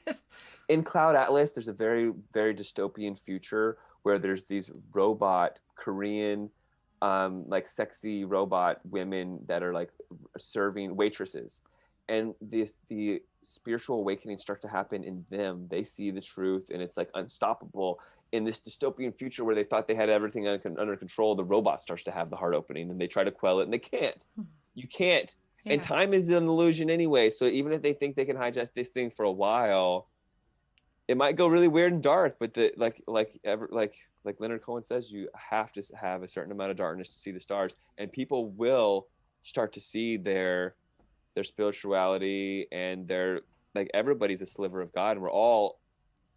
In Cloud Atlas, there's a very, very dystopian future where there's these robot Korean, like sexy robot women that are like serving waitresses. And the spiritual awakening start to happen in them. They see the truth, and it's like unstoppable. In this dystopian future where they thought they had everything under control, the robot starts to have the heart opening, and they try to quell it, and they can't. You can't. Yeah. And time is an illusion anyway. So even if they think they can hijack this thing for a while, it might go really weird and dark. But like Leonard Cohen says, you have to have a certain amount of darkness to see the stars, and people will start to see their spirituality, and like everybody's a sliver of God, and we're all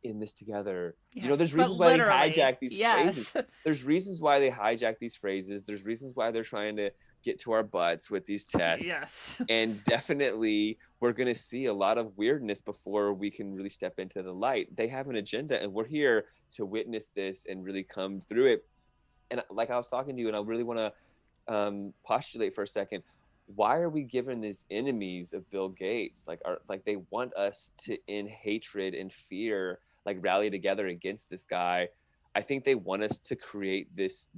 in this together. Yes, there's reasons why they hijack these phrases. There's reasons why they hijack these phrases. There's reasons why they're trying to get to our butts with these tests. Yes. And definitely we're going to see a lot of weirdness before we can really step into the light. They have an agenda, and we're here to witness this and really come through it. And like I was talking to you, and I really want to postulate for a second, why are we given these enemies of Bill Gates? Like they want us to, in hatred and fear, like rally together against this guy. I think they want us to create this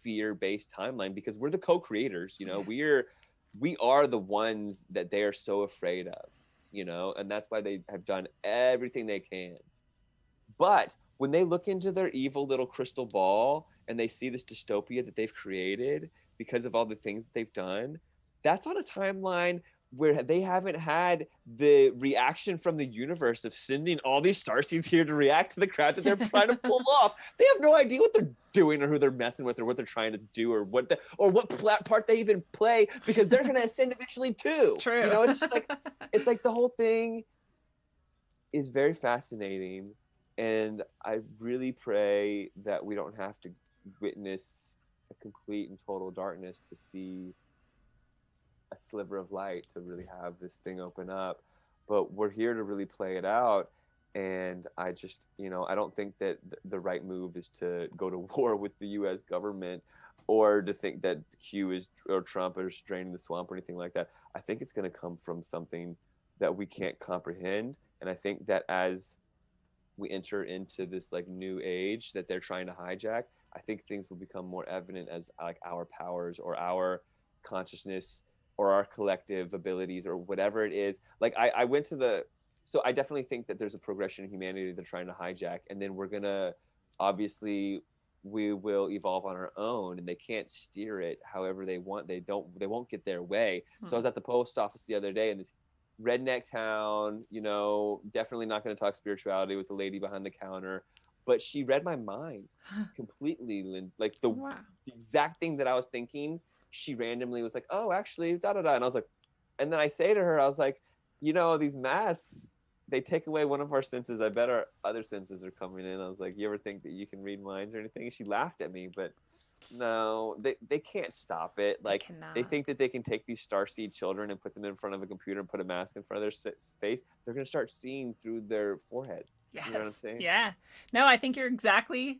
fear-based timeline, because we're the co-creators. We are the ones that they are so afraid of. And that's why they have done everything they can. But when they look into their evil little crystal ball and they see this dystopia that they've created because of all the things that they've done, that's on a timeline where they haven't had the reaction from the universe of sending all these starseeds here to react to the crowd that they're trying to pull off. They have no idea what they're doing or who they're messing with or what they're trying to do or what part they even play, because they're going to ascend eventually too. True. It's just like, it's like the whole thing is very fascinating. And I really pray that we don't have to witness a complete and total darkness to see a sliver of light, to really have this thing open up. But we're here to really play it out. And I just, I don't think that the right move is to go to war with the U.S. government, or to think that Q or Trump is draining the swamp or anything like that. I think it's going to come from something that we can't comprehend. And I think that as we enter into this like new age that they're trying to hijack, I think things will become more evident as like our powers or our consciousness or our collective abilities or whatever it is. Like I went to the, so I definitely think that there's a progression in humanity they're trying to hijack, and then we're gonna, obviously we will evolve on our own, and they can't steer it however they want. They won't get their way. So I was at the post office the other day in this redneck town, you know, definitely not going to talk spirituality with the lady behind the counter, but she read my mind completely, like the exact thing that I was thinking. She randomly was like, oh, actually, da da da. And I was like, and then I say to her, I was like, you know, these masks, they take away one of our senses. I bet our other senses are coming in. I was like, you ever think that you can read minds or anything? She laughed at me, but no, they can't stop it. Like they think that they can take these starseed children and put them in front of a computer and put a mask in front of their face. They're going to start seeing through their foreheads. Yes. You know what I'm saying? Yeah. No, I think you're exactly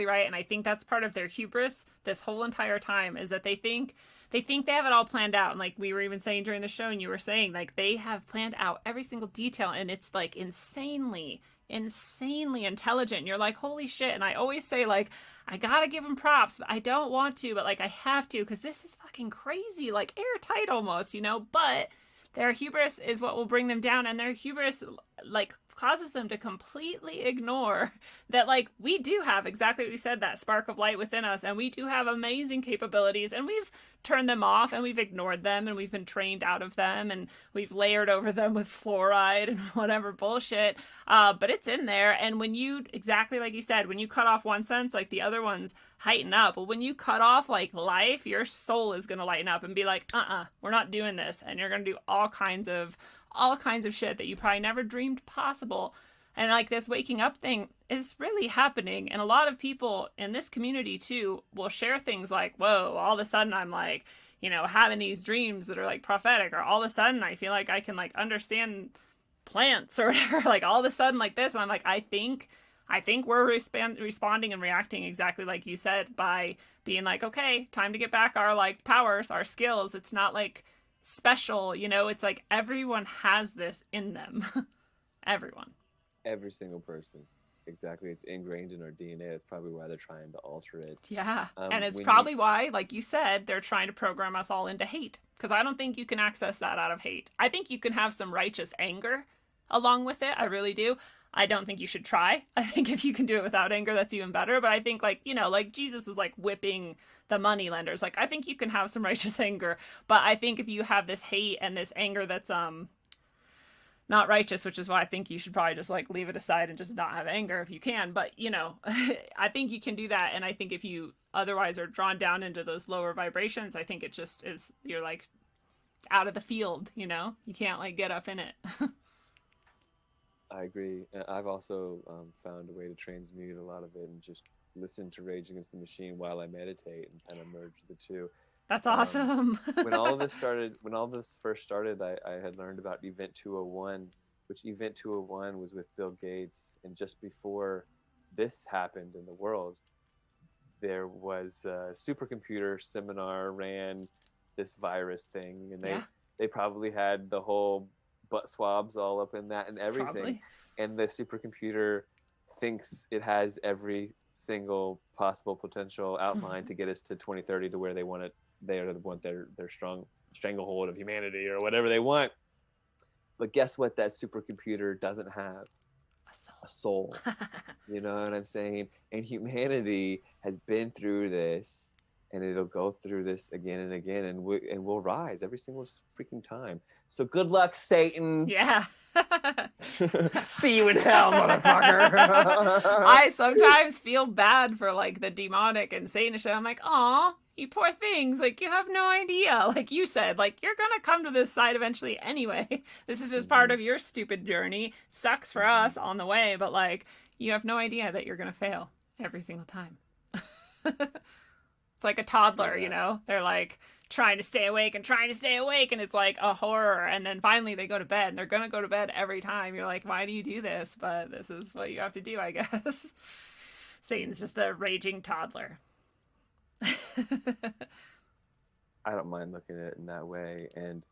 right. And I think that's part of their hubris this whole entire time, is that they think they have it all planned out. And like we were even saying during the show, and you were saying, like, they have planned out every single detail, and it's like insanely intelligent. And you're like, holy shit. And I always say, like, I gotta give them props, but I don't want to, but like I have to, because this is fucking crazy, like airtight almost, you know. But their hubris is what will bring them down, and their hubris like causes them to completely ignore that, like, we do have exactly what you said, that spark of light within us, and we do have amazing capabilities, and we've turned them off, and we've ignored them, and we've been trained out of them, and we've layered over them with fluoride and whatever bullshit, but it's in there. And when you, exactly like you said, when you cut off one sense, like the other ones heighten up. But when you cut off like life, your soul is going to lighten up and be like, we're not doing this, and you're going to do all kinds of shit that you probably never dreamed possible. And like this waking up thing is really happening. And a lot of people in this community too will share things like, whoa, all of a sudden I'm like, you know, having these dreams that are like prophetic, or all of a sudden I feel like I can like understand plants or whatever, like all of a sudden like this. And I'm like, I think we're responding and reacting exactly like you said, by being like, okay, time to get back our like powers, our skills. It's not like special, you know, it's like everyone has this in them. Everyone. Every single person. Exactly. It's ingrained in our DNA. That's probably why they're trying to alter it. Yeah. And it's probably why, like you said, they're trying to program us all into hate. Because I don't think you can access that out of hate. I think you can have some righteous anger along with it. I really do. I don't think you should try. I think if you can do it without anger, that's even better. But I think, like, you know, like Jesus was like whipping the money lenders. Like, I think you can have some righteous anger. But I think if you have this hate and this anger that's not righteous, which is why I think you should probably just like leave it aside and just not have anger if you can. But, you know, I think you can do that. And I think if you otherwise are drawn down into those lower vibrations, I think it just is, you're like out of the field, you know? You can't like get up in it. I agree. I've also found a way to transmute a lot of it and just listen to Rage Against the Machine while I meditate and kind of merge the two. That's awesome. When all this first started, I had learned about Event 201, which Event 201 was with Bill Gates. And just before this happened in the world, there was a supercomputer seminar ran this virus thing, and they probably had the whole butt swabs all up in that and everything. Probably. And the supercomputer thinks it has every single possible potential outline to get us to 2030 to where they want it. They want their strong stranglehold of humanity or whatever they want. But guess what? That supercomputer doesn't have a soul. You know what I'm saying? And humanity has been through this, and it'll go through this again and again, and we'll rise every single freaking time. So good luck, Satan. Yeah. See you in hell, motherfucker. I sometimes feel bad for like the demonic and Satanish. I'm like, aw, you poor things. Like, you have no idea. Like you said, like, you're gonna come to this side eventually anyway. This is just part of your stupid journey. Sucks for us on the way, but like, you have no idea that you're gonna fail every single time. It's like a toddler, you know? They're like trying to stay awake, and it's like a horror. And then finally they go to bed, and they're going to go to bed every time. You're like, why do you do this? But this is what you have to do, I guess. Satan's just a raging toddler. I don't mind looking at it in that way. And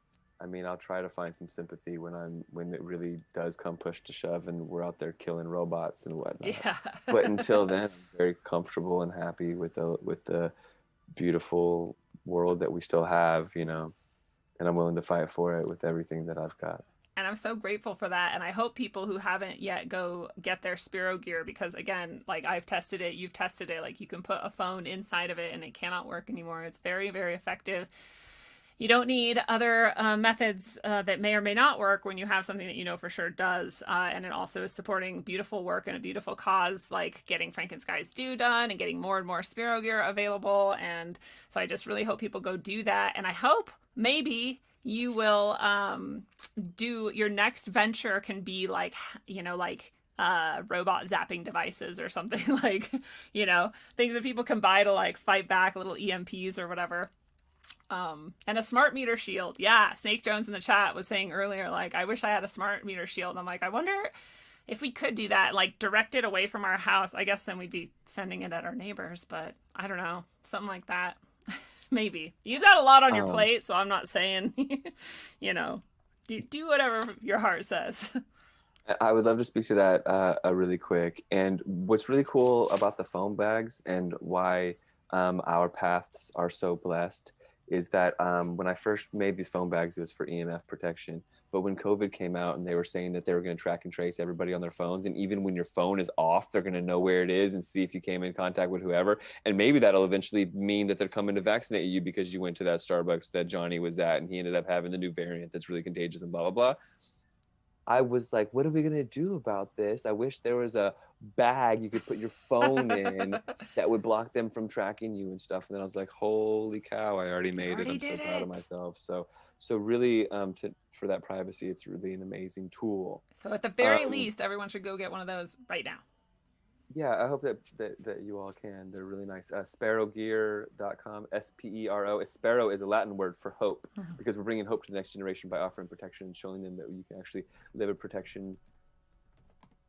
I mean, I'll try to find some sympathy when it really does come push to shove and we're out there killing robots and whatnot. Yeah. But until then, I'm very comfortable and happy with the beautiful world that we still have, you know, and I'm willing to fight for it with everything that I've got. And I'm so grateful for that. And I hope people who haven't yet go get their Spiro gear, because again, like I've tested it, you've tested it, like you can put a phone inside of it and it cannot work anymore. It's very, very effective. You don't need other methods that may or may not work when you have something that you know for sure does. And it also is supporting beautiful work and a beautiful cause, like getting Frankenstein's Stew done and getting more and more Spiro gear available. And so I just really hope people go do that. And I hope maybe you will do your next venture can be like, you know, like robot zapping devices or something like, you know, things that people can buy to like fight back, little EMPs or whatever. And a smart meter shield. Yeah, Snake Jones in the chat was saying earlier, like, I wish I had a smart meter shield. I'm like, I wonder if we could do that, like direct it away from our house. I guess then we'd be sending it at our neighbors, but I don't know, something like that. Maybe. You've got a lot on your plate, so I'm not saying, you know, do whatever your heart says. I would love to speak to that really quick. And what's really cool about the foam bags and why our paths are so blessed is that when I first made these foam bags, it was for EMF protection. But when COVID came out and they were saying that they were going to track and trace everybody on their phones, and even when your phone is off, they're going to know where it is and see if you came in contact with whoever. And maybe that'll eventually mean that they're coming to vaccinate you because you went to that Starbucks that Johnny was at and he ended up having the new variant that's really contagious and blah, blah, blah. I was like, what are we going to do about this? I wish there was a bag you could put your phone in that would block them from tracking you and stuff. And then I was like, holy cow, I already made it. I'm so proud of myself. So really, for that privacy, it's really an amazing tool. So at the very least, everyone should go get one of those right now. Yeah, I hope that you all can. They're really nice. Sparrowgear.com, SPERO. Sparrow is a Latin word for hope, because we're bringing hope to the next generation by offering protection and showing them that you can actually live a protection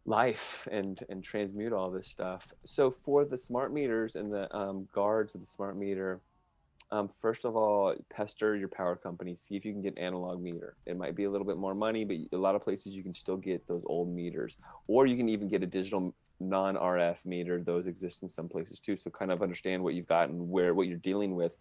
life and transmute all this stuff. So for the smart meters and the guards of the smart meter, first of all, pester your power company. See if you can get an analog meter. It might be a little bit more money, but a lot of places you can still get those old meters. Or you can even get a digital non-RF meter. Those exist in some places too. So kind of understand what you've got and what you're dealing with.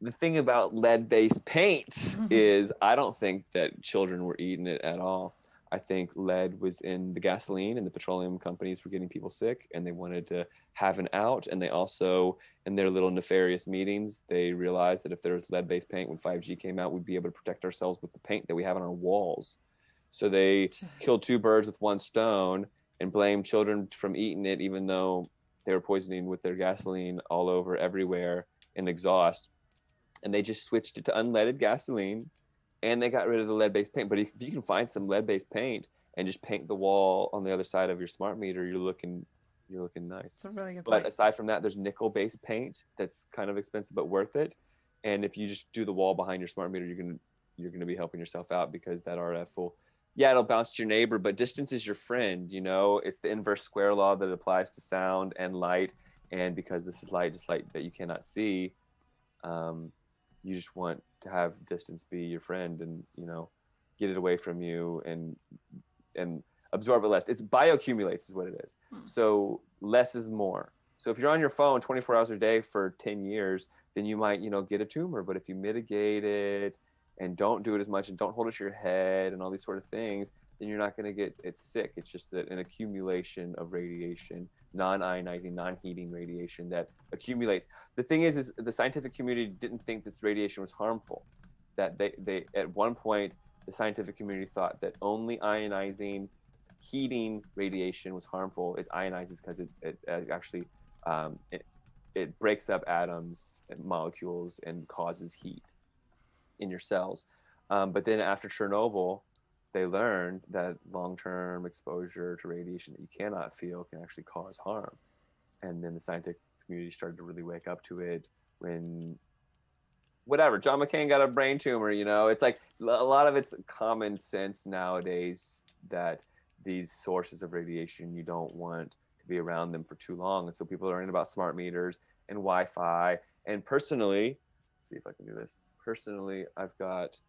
The thing about lead-based paint is I don't think that children were eating it at all. I think lead was in the gasoline, and the petroleum companies were getting people sick, and they wanted to have an out. And they also, in their little nefarious meetings, they realized that if there was lead-based paint when 5G came out, we'd be able to protect ourselves with the paint that we have on our walls. So they killed two birds with one stone and blamed children from eating it, even though they were poisoning with their gasoline all over everywhere and exhaust. And they just switched it to unleaded gasoline, and they got rid of the lead-based paint. But if you can find some lead-based paint and just paint the wall on the other side of your smart meter, you're looking nice. That's a really good point. But aside from that, there's nickel-based paint that's kind of expensive but worth it. And if you just do the wall behind your smart meter, you're gonna be helping yourself out, because that RF will, yeah, it'll bounce to your neighbor, but distance is your friend. You know, it's the inverse square law that applies to sound and light. And because this is light, just light that you cannot see, you just want to have distance be your friend, and, you know, get it away from you and absorb it less. It's bioaccumulates is what it is. So less is more. So if you're on your phone 24 hours a day for 10 years, then you might, you know, get a tumor. But if you mitigate it and don't do it as much and don't hold it to your head and all these sort of things, then you're not going to get it sick. It's just an accumulation of radiation, non-ionizing, non-heating radiation that accumulates. The thing is the scientific community didn't think this radiation was harmful. That they at one point, the scientific community thought that only ionizing, heating radiation was harmful. It ionizes because it actually it breaks up atoms and molecules and causes heat in your cells. But then after Chernobyl, they learned that long-term exposure to radiation that you cannot feel can actually cause harm. And then the scientific community started to really wake up to it when, whatever, John McCain got a brain tumor, you know? It's like a lot of it's common sense nowadays that these sources of radiation, you don't want to be around them for too long. And so people are learning about smart meters and Wi-Fi. And personally, let's see if I can do this. Personally, I've got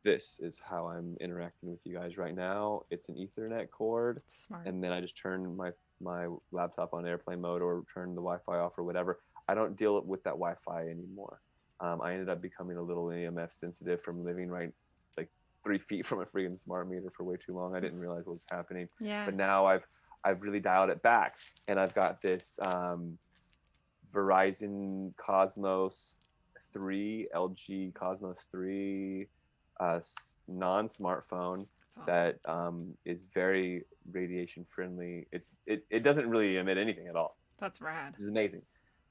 this is how I'm interacting with you guys right now. It's an Ethernet cord, Smart. and then I just turn my laptop on airplane mode or turn the Wi-Fi off or whatever. I don't deal with that Wi-Fi anymore. I ended up becoming a little EMF sensitive from living right like 3 feet from a freaking smart meter for way too long. I didn't realize what was happening. Yeah. But now I've really dialed it back, and I've got this Verizon Cosmos 3, LG Cosmos 3 non-smartphone Awesome. that is very radiation friendly. It doesn't really emit anything at all. That's rad. It's amazing.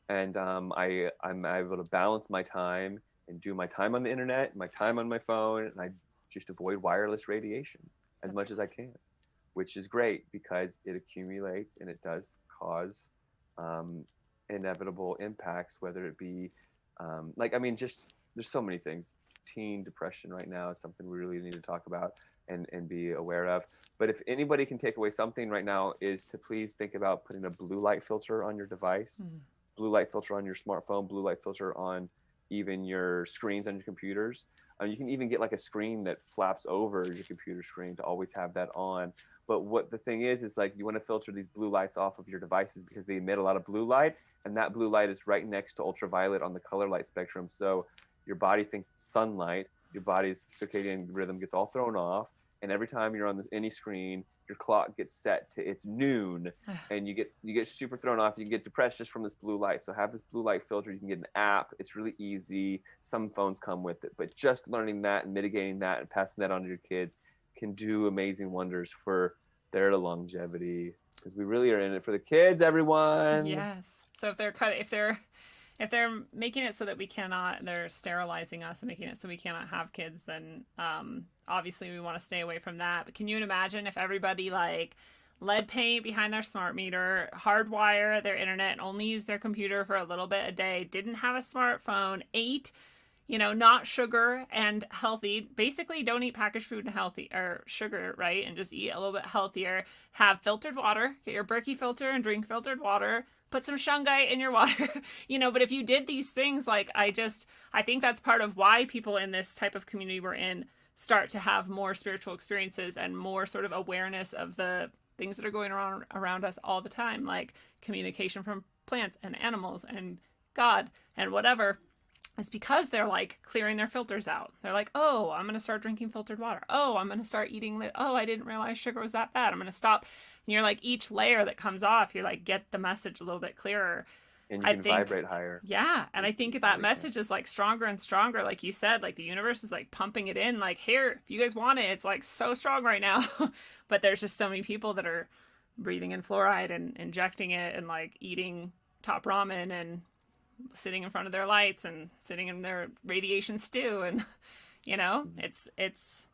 And I'm able to balance my time and do my time on the internet, my time on my phone, and I just avoid wireless radiation as much as I can, which is great because it accumulates and it does cause inevitable impacts, whether it be just there's so many things. Teen depression right now is something we really need to talk about and be aware of. But if anybody can take away something right now, is to please think about putting a blue light filter on your device, blue light filter on your smartphone, blue light filter on even your screens on your computers. You can even get like a screen that flaps over your computer screen to always have that on. But what the thing is like you want to filter these blue lights off of your devices because they emit a lot of blue light, and that blue light is right next to ultraviolet on the color light spectrum. So your body thinks it's sunlight, your body's circadian rhythm gets all thrown off, and every time you're on any screen, your clock gets set to it's noon, and you get super thrown off. You can get depressed just from this blue light. So have this blue light filter. You can get an app. It's really easy. Some phones come with it, but just learning that and mitigating that and passing that on to your kids can do amazing wonders for their longevity, because we really are in it for the kids, everyone. Yes. So if they're making it so that we cannot, they're sterilizing us and making it so we cannot have kids, then obviously we want to stay away from that. But can you imagine if everybody like lead paint behind their smart meter, hardwire their internet, and only use their computer for a little bit a day, didn't have a smartphone, ate, not sugar and healthy, basically don't eat packaged food and healthy or sugar, right? And just eat a little bit healthier, have filtered water, get your Berkey filter and drink filtered water, put some shungite in your water, but if you did these things, like I think that's part of why people in this type of community we're in start to have more spiritual experiences and more sort of awareness of the things that are going around us all the time, like communication from plants and animals and God and whatever. Is because they're like clearing their filters out. They're like, oh, I'm going to start drinking filtered water. Oh, I'm going to start eating oh, I didn't realize sugar was that bad. I'm going to stop. And you're like, each layer that comes off, you're like, get the message a little bit clearer. And you can vibrate higher. Yeah. And I think that message is like stronger and stronger. Like you said, like the universe is like pumping it in. Like, here, if you guys want it, it's like so strong right now. But there's just so many people that are breathing in fluoride and injecting it and like eating top ramen and sitting in front of their lights and sitting in their radiation stew, and it's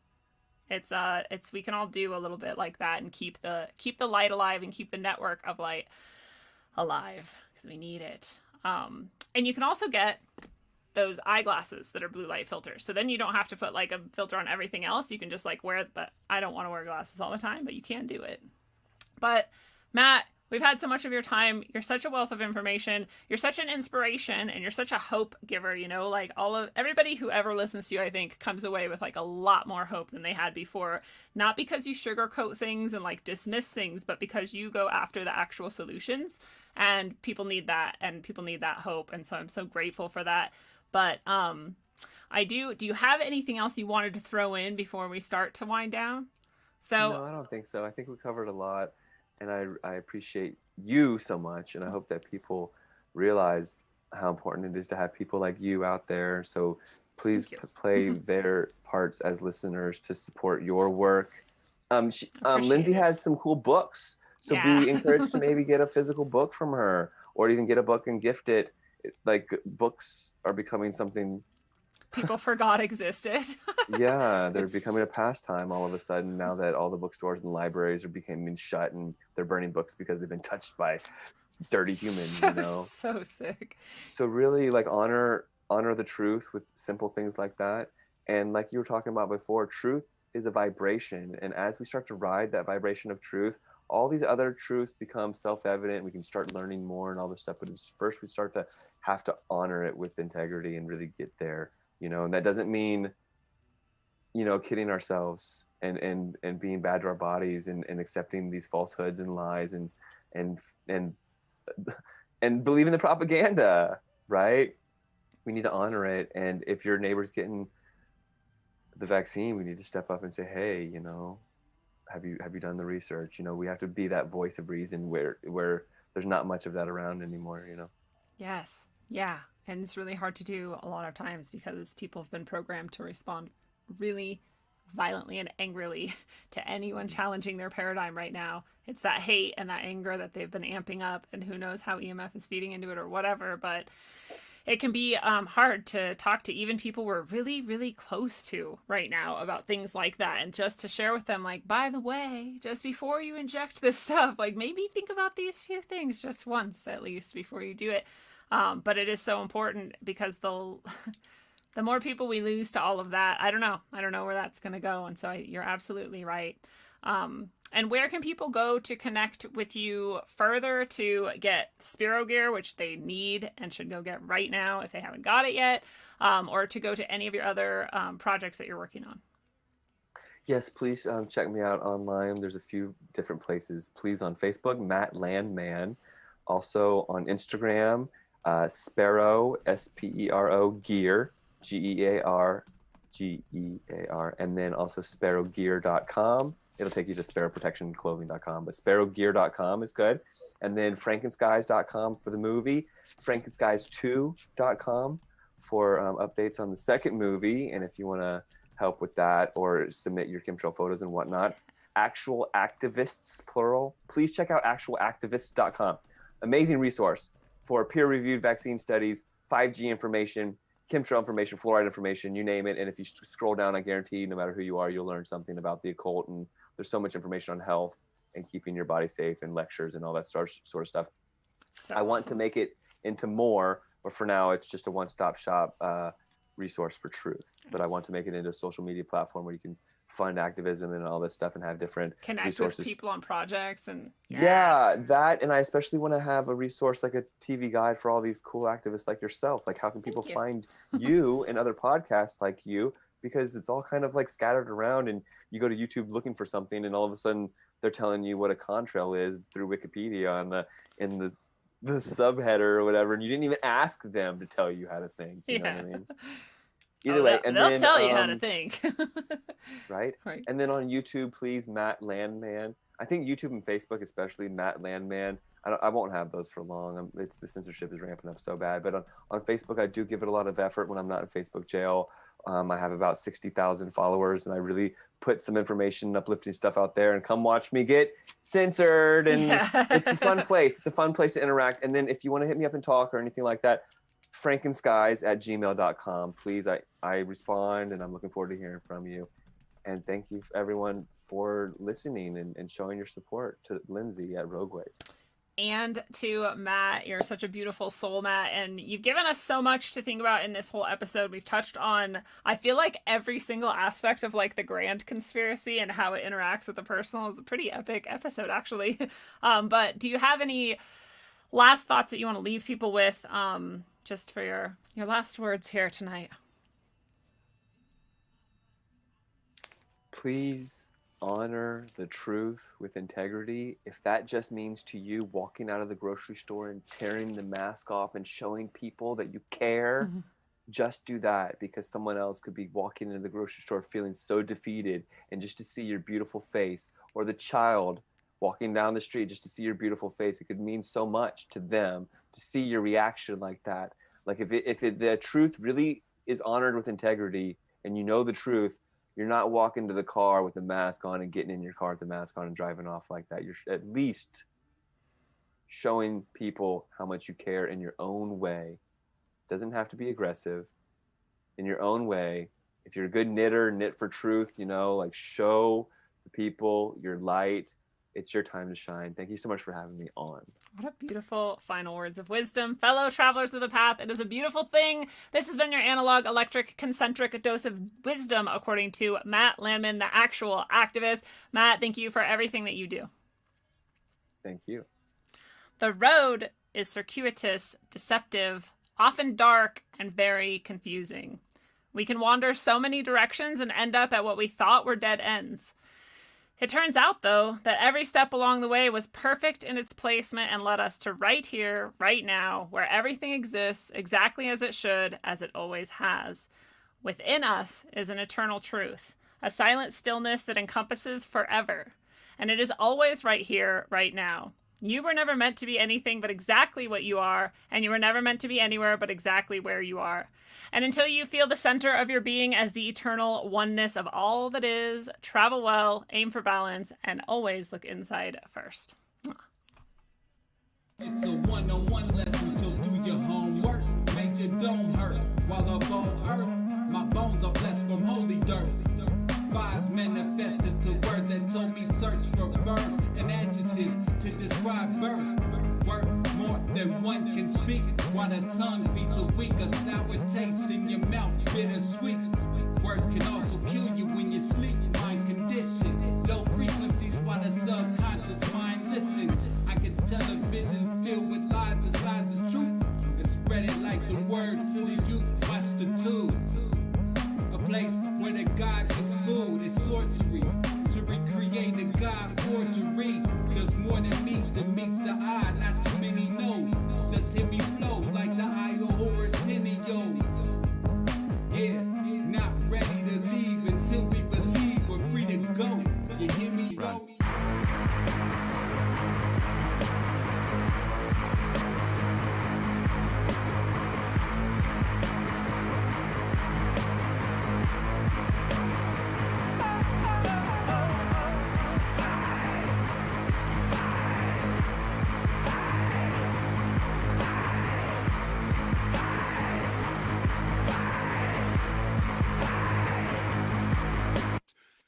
we can all do a little bit like that and keep the light alive and keep the network of light alive, because we need it. And you can also get those eyeglasses that are blue light filters, so then you don't have to put like a filter on everything else. You can just like wear it, but I don't want to wear glasses all the time, but you can do it. But Matt, we've had so much of your time. You're such a wealth of information. You're such an inspiration, and you're such a hope giver. Like everybody who ever listens to you, I think, comes away with like a lot more hope than they had before. Not because you sugarcoat things and like dismiss things, but because you go after the actual solutions, and people need that, and people need that hope. And so I'm so grateful for that. But do you have anything else you wanted to throw in before we start to wind down? No, I don't think so. I think we covered a lot. And I appreciate you so much, and I hope that people realize how important it is to have people like you out there. So please play their parts as listeners to support your work. Lindsay has some cool books, so be encouraged to maybe get a physical book from her, or even get a book and gift it. Like, books are becoming something people forgot existed. Yeah, they're becoming a pastime all of a sudden, now that all the bookstores and libraries are becoming shut and they're burning books because they've been touched by dirty humans. So sick. So really, like, honor the truth with simple things like that. And like you were talking about before, truth is a vibration, and as we start to ride that vibration of truth, all these other truths become self-evident. We can start learning more and all this stuff, but it's first we start to have to honor it with integrity and really get there. And that doesn't mean kidding ourselves and being bad to our bodies and accepting these falsehoods and lies and and and believing the propaganda, right? We need to honor it. And if your neighbor's getting the vaccine, we need to step up and say, hey, have you done the research? We have to be that voice of reason where there's not much of that around anymore. Yes. Yeah. And it's really hard to do a lot of times because people have been programmed to respond really violently and angrily to anyone challenging their paradigm right now. It's that hate and that anger that they've been amping up, and who knows how EMF is feeding into it or whatever. But it can be hard to talk to even people we're really, really close to right now about things like that. And just to share with them, like, by the way, just before you inject this stuff, like, maybe think about these few things just once at least before you do it. But it is so important because the more people we lose to all of that, I don't know where that's going to go. And so you're absolutely right. And where can people go to connect with you further to get Spiro gear, which they need and should go get right now if they haven't got it yet, or to go to any of your other projects that you're working on? Yes, please check me out online. There's a few different places. Please on Facebook, Matt Landman. Also on Instagram, Sparrow, Spero Gear, Gear, and then also sparrowgear.com. It'll take you to sparrowprotectionclothing.com, but sparrowgear.com is good. And then frankenskies.com for the movie, frankenskies2.com for updates on the second movie. And if you want to help with that or submit your chemtrail photos and whatnot, Actual Activists, plural, please check out actualactivists.com. Amazing resource for peer-reviewed vaccine studies, 5G information, chemtrail information, fluoride information, you name it. And if you scroll down, I guarantee no matter who you are, you'll learn something about the occult. And there's so much information on health and keeping your body safe and lectures and all that sort of stuff. So I want to make it into more, but for now it's just a one-stop shop resource for truth. But I want to make it into a social media platform where you can fund activism and all this stuff and have different connect resources. With people on projects and yeah, that. And I especially want to have a resource like a TV guide for all these cool activists like yourself. Like, how can people find you and other podcasts like you? Because it's all kind of like scattered around, and you go to YouTube looking for something and all of a sudden they're telling you what a contrail is through Wikipedia in the subheader or whatever, and you didn't even ask them to tell you how to think. You know what I mean? Either way, and they'll then tell you how to think. right? And then on YouTube, please, Matt Landman. I think YouTube and Facebook, especially Matt Landman. I won't have those for long. The censorship is ramping up so bad. But on Facebook, I do give it a lot of effort when I'm not in Facebook jail. I have about 60,000 followers, and I really put some information, uplifting stuff out there. And come watch me get censored. And it's a fun place. It's a fun place to interact. And then if you want to hit me up and talk or anything like that, frankenskies@gmail.com. Please, I respond, and I'm looking forward to hearing from you. And thank you, everyone, for listening and showing your support to Lindsay at Rogueways. And to Matt, you're such a beautiful soul, Matt, and you've given us so much to think about in this whole episode. We've touched on, I feel like, every single aspect of like the grand conspiracy and how it interacts with the personal. It's a pretty epic episode, actually. But do you have any last thoughts that you want to leave people with, just for your last words here tonight? Please honor the truth with integrity. If that just means to you walking out of the grocery store and tearing the mask off and showing people that you care, just do that, because someone else could be walking into the grocery store feeling so defeated, and just to see your beautiful face, or the child walking down the street just to see your beautiful face, it could mean so much to them to see your reaction like that. Like if the truth really is honored with integrity, and you know the truth, you're not walking to the car with the mask on and getting in your car with the mask on and driving off like that. You're at least showing people how much you care in your own way. Doesn't have to be aggressive. In your own way. If you're a good knitter, knit for truth, like show the people your light. It's your time to shine. Thank you so much for having me on. What a beautiful final words of wisdom. Fellow travelers of the path, it is a beautiful thing. This has been your analog, electric, concentric dose of wisdom, according to Matt Landman, the actual activist. Matt, thank you for everything that you do. Thank you. The road is circuitous, deceptive, often dark, and very confusing. We can wander so many directions and end up at what we thought were dead ends. It turns out, though, that every step along the way was perfect in its placement and led us to right here, right now, where everything exists exactly as it should, as it always has. Within us is an eternal truth, a silent stillness that encompasses forever. And it is always right here, right now. You were never meant to be anything but exactly what you are, and you were never meant to be anywhere but exactly where you are. And until you feel the center of your being as the eternal oneness of all that is, travel well, aim for balance, and always look inside first. It's a one-on-one lesson, so do your homework. Make your dome hurt while up on earth. My bones are blessed from holy dirt. Vibes manifested to words that told me search for verbs and adjectives to describe birth. Worth more than one can speak, while the tongue beats a weak, a sour taste in your mouth, bittersweet. Words can also kill you when you sleep. Mind condition, low frequencies while the subconscious mind listens. I can tell a vision filled with lies disguised as truth, and spread it like the word to the youth. Watch the tube. A place where the God was booed is sorcery. To recreate a God forgery does more than meets the eye. Not too many know. Just hear me flow like the eye of Horus Penio. Yeah, not ready to leave until we believe we're free to go. You hear me? Go.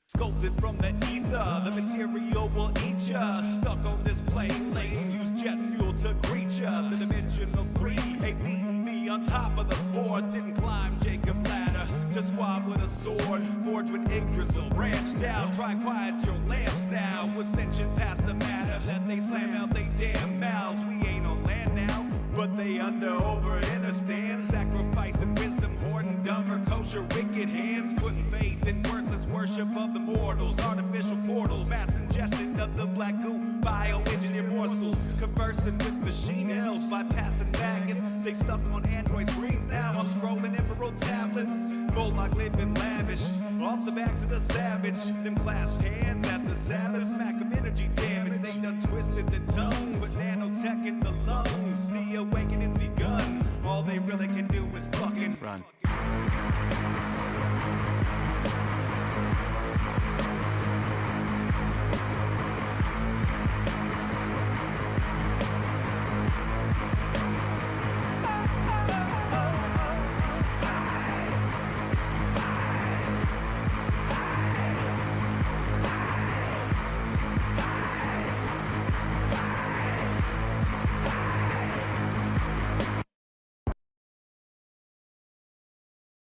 Sculpted from the ether, the material will eat ya. Stuck on this plane, lanes use jet fuel to greet ya. The dimensional 3, hey, meeting me on top of the 4th. Didn't climb Jacob's ladder to squab with a sword. Forged with ink drizzle, branched out. Try quiet your lamps now. Ascension past the matter that they slam out they damn mouths. We ain't on land now, but they over understand. Sacrificing wisdom, hoarding dumber, kosher, wicked hands. Putting faith in worthless worship of the mortals. Artificial portals, mass ingestion of the black goo. Bioengineered morsels, conversing with machine elves. Bypassing maggots, they stuck on Android screens now. I'm scrolling emerald tablets. Moloch living lavish, off the backs of the savage. Them clasp hands at the Sabbath. Smack of energy damage, they done twisted the tongues. With nanotech in the lungs, the awakening's begun. All they really can do is fucking run.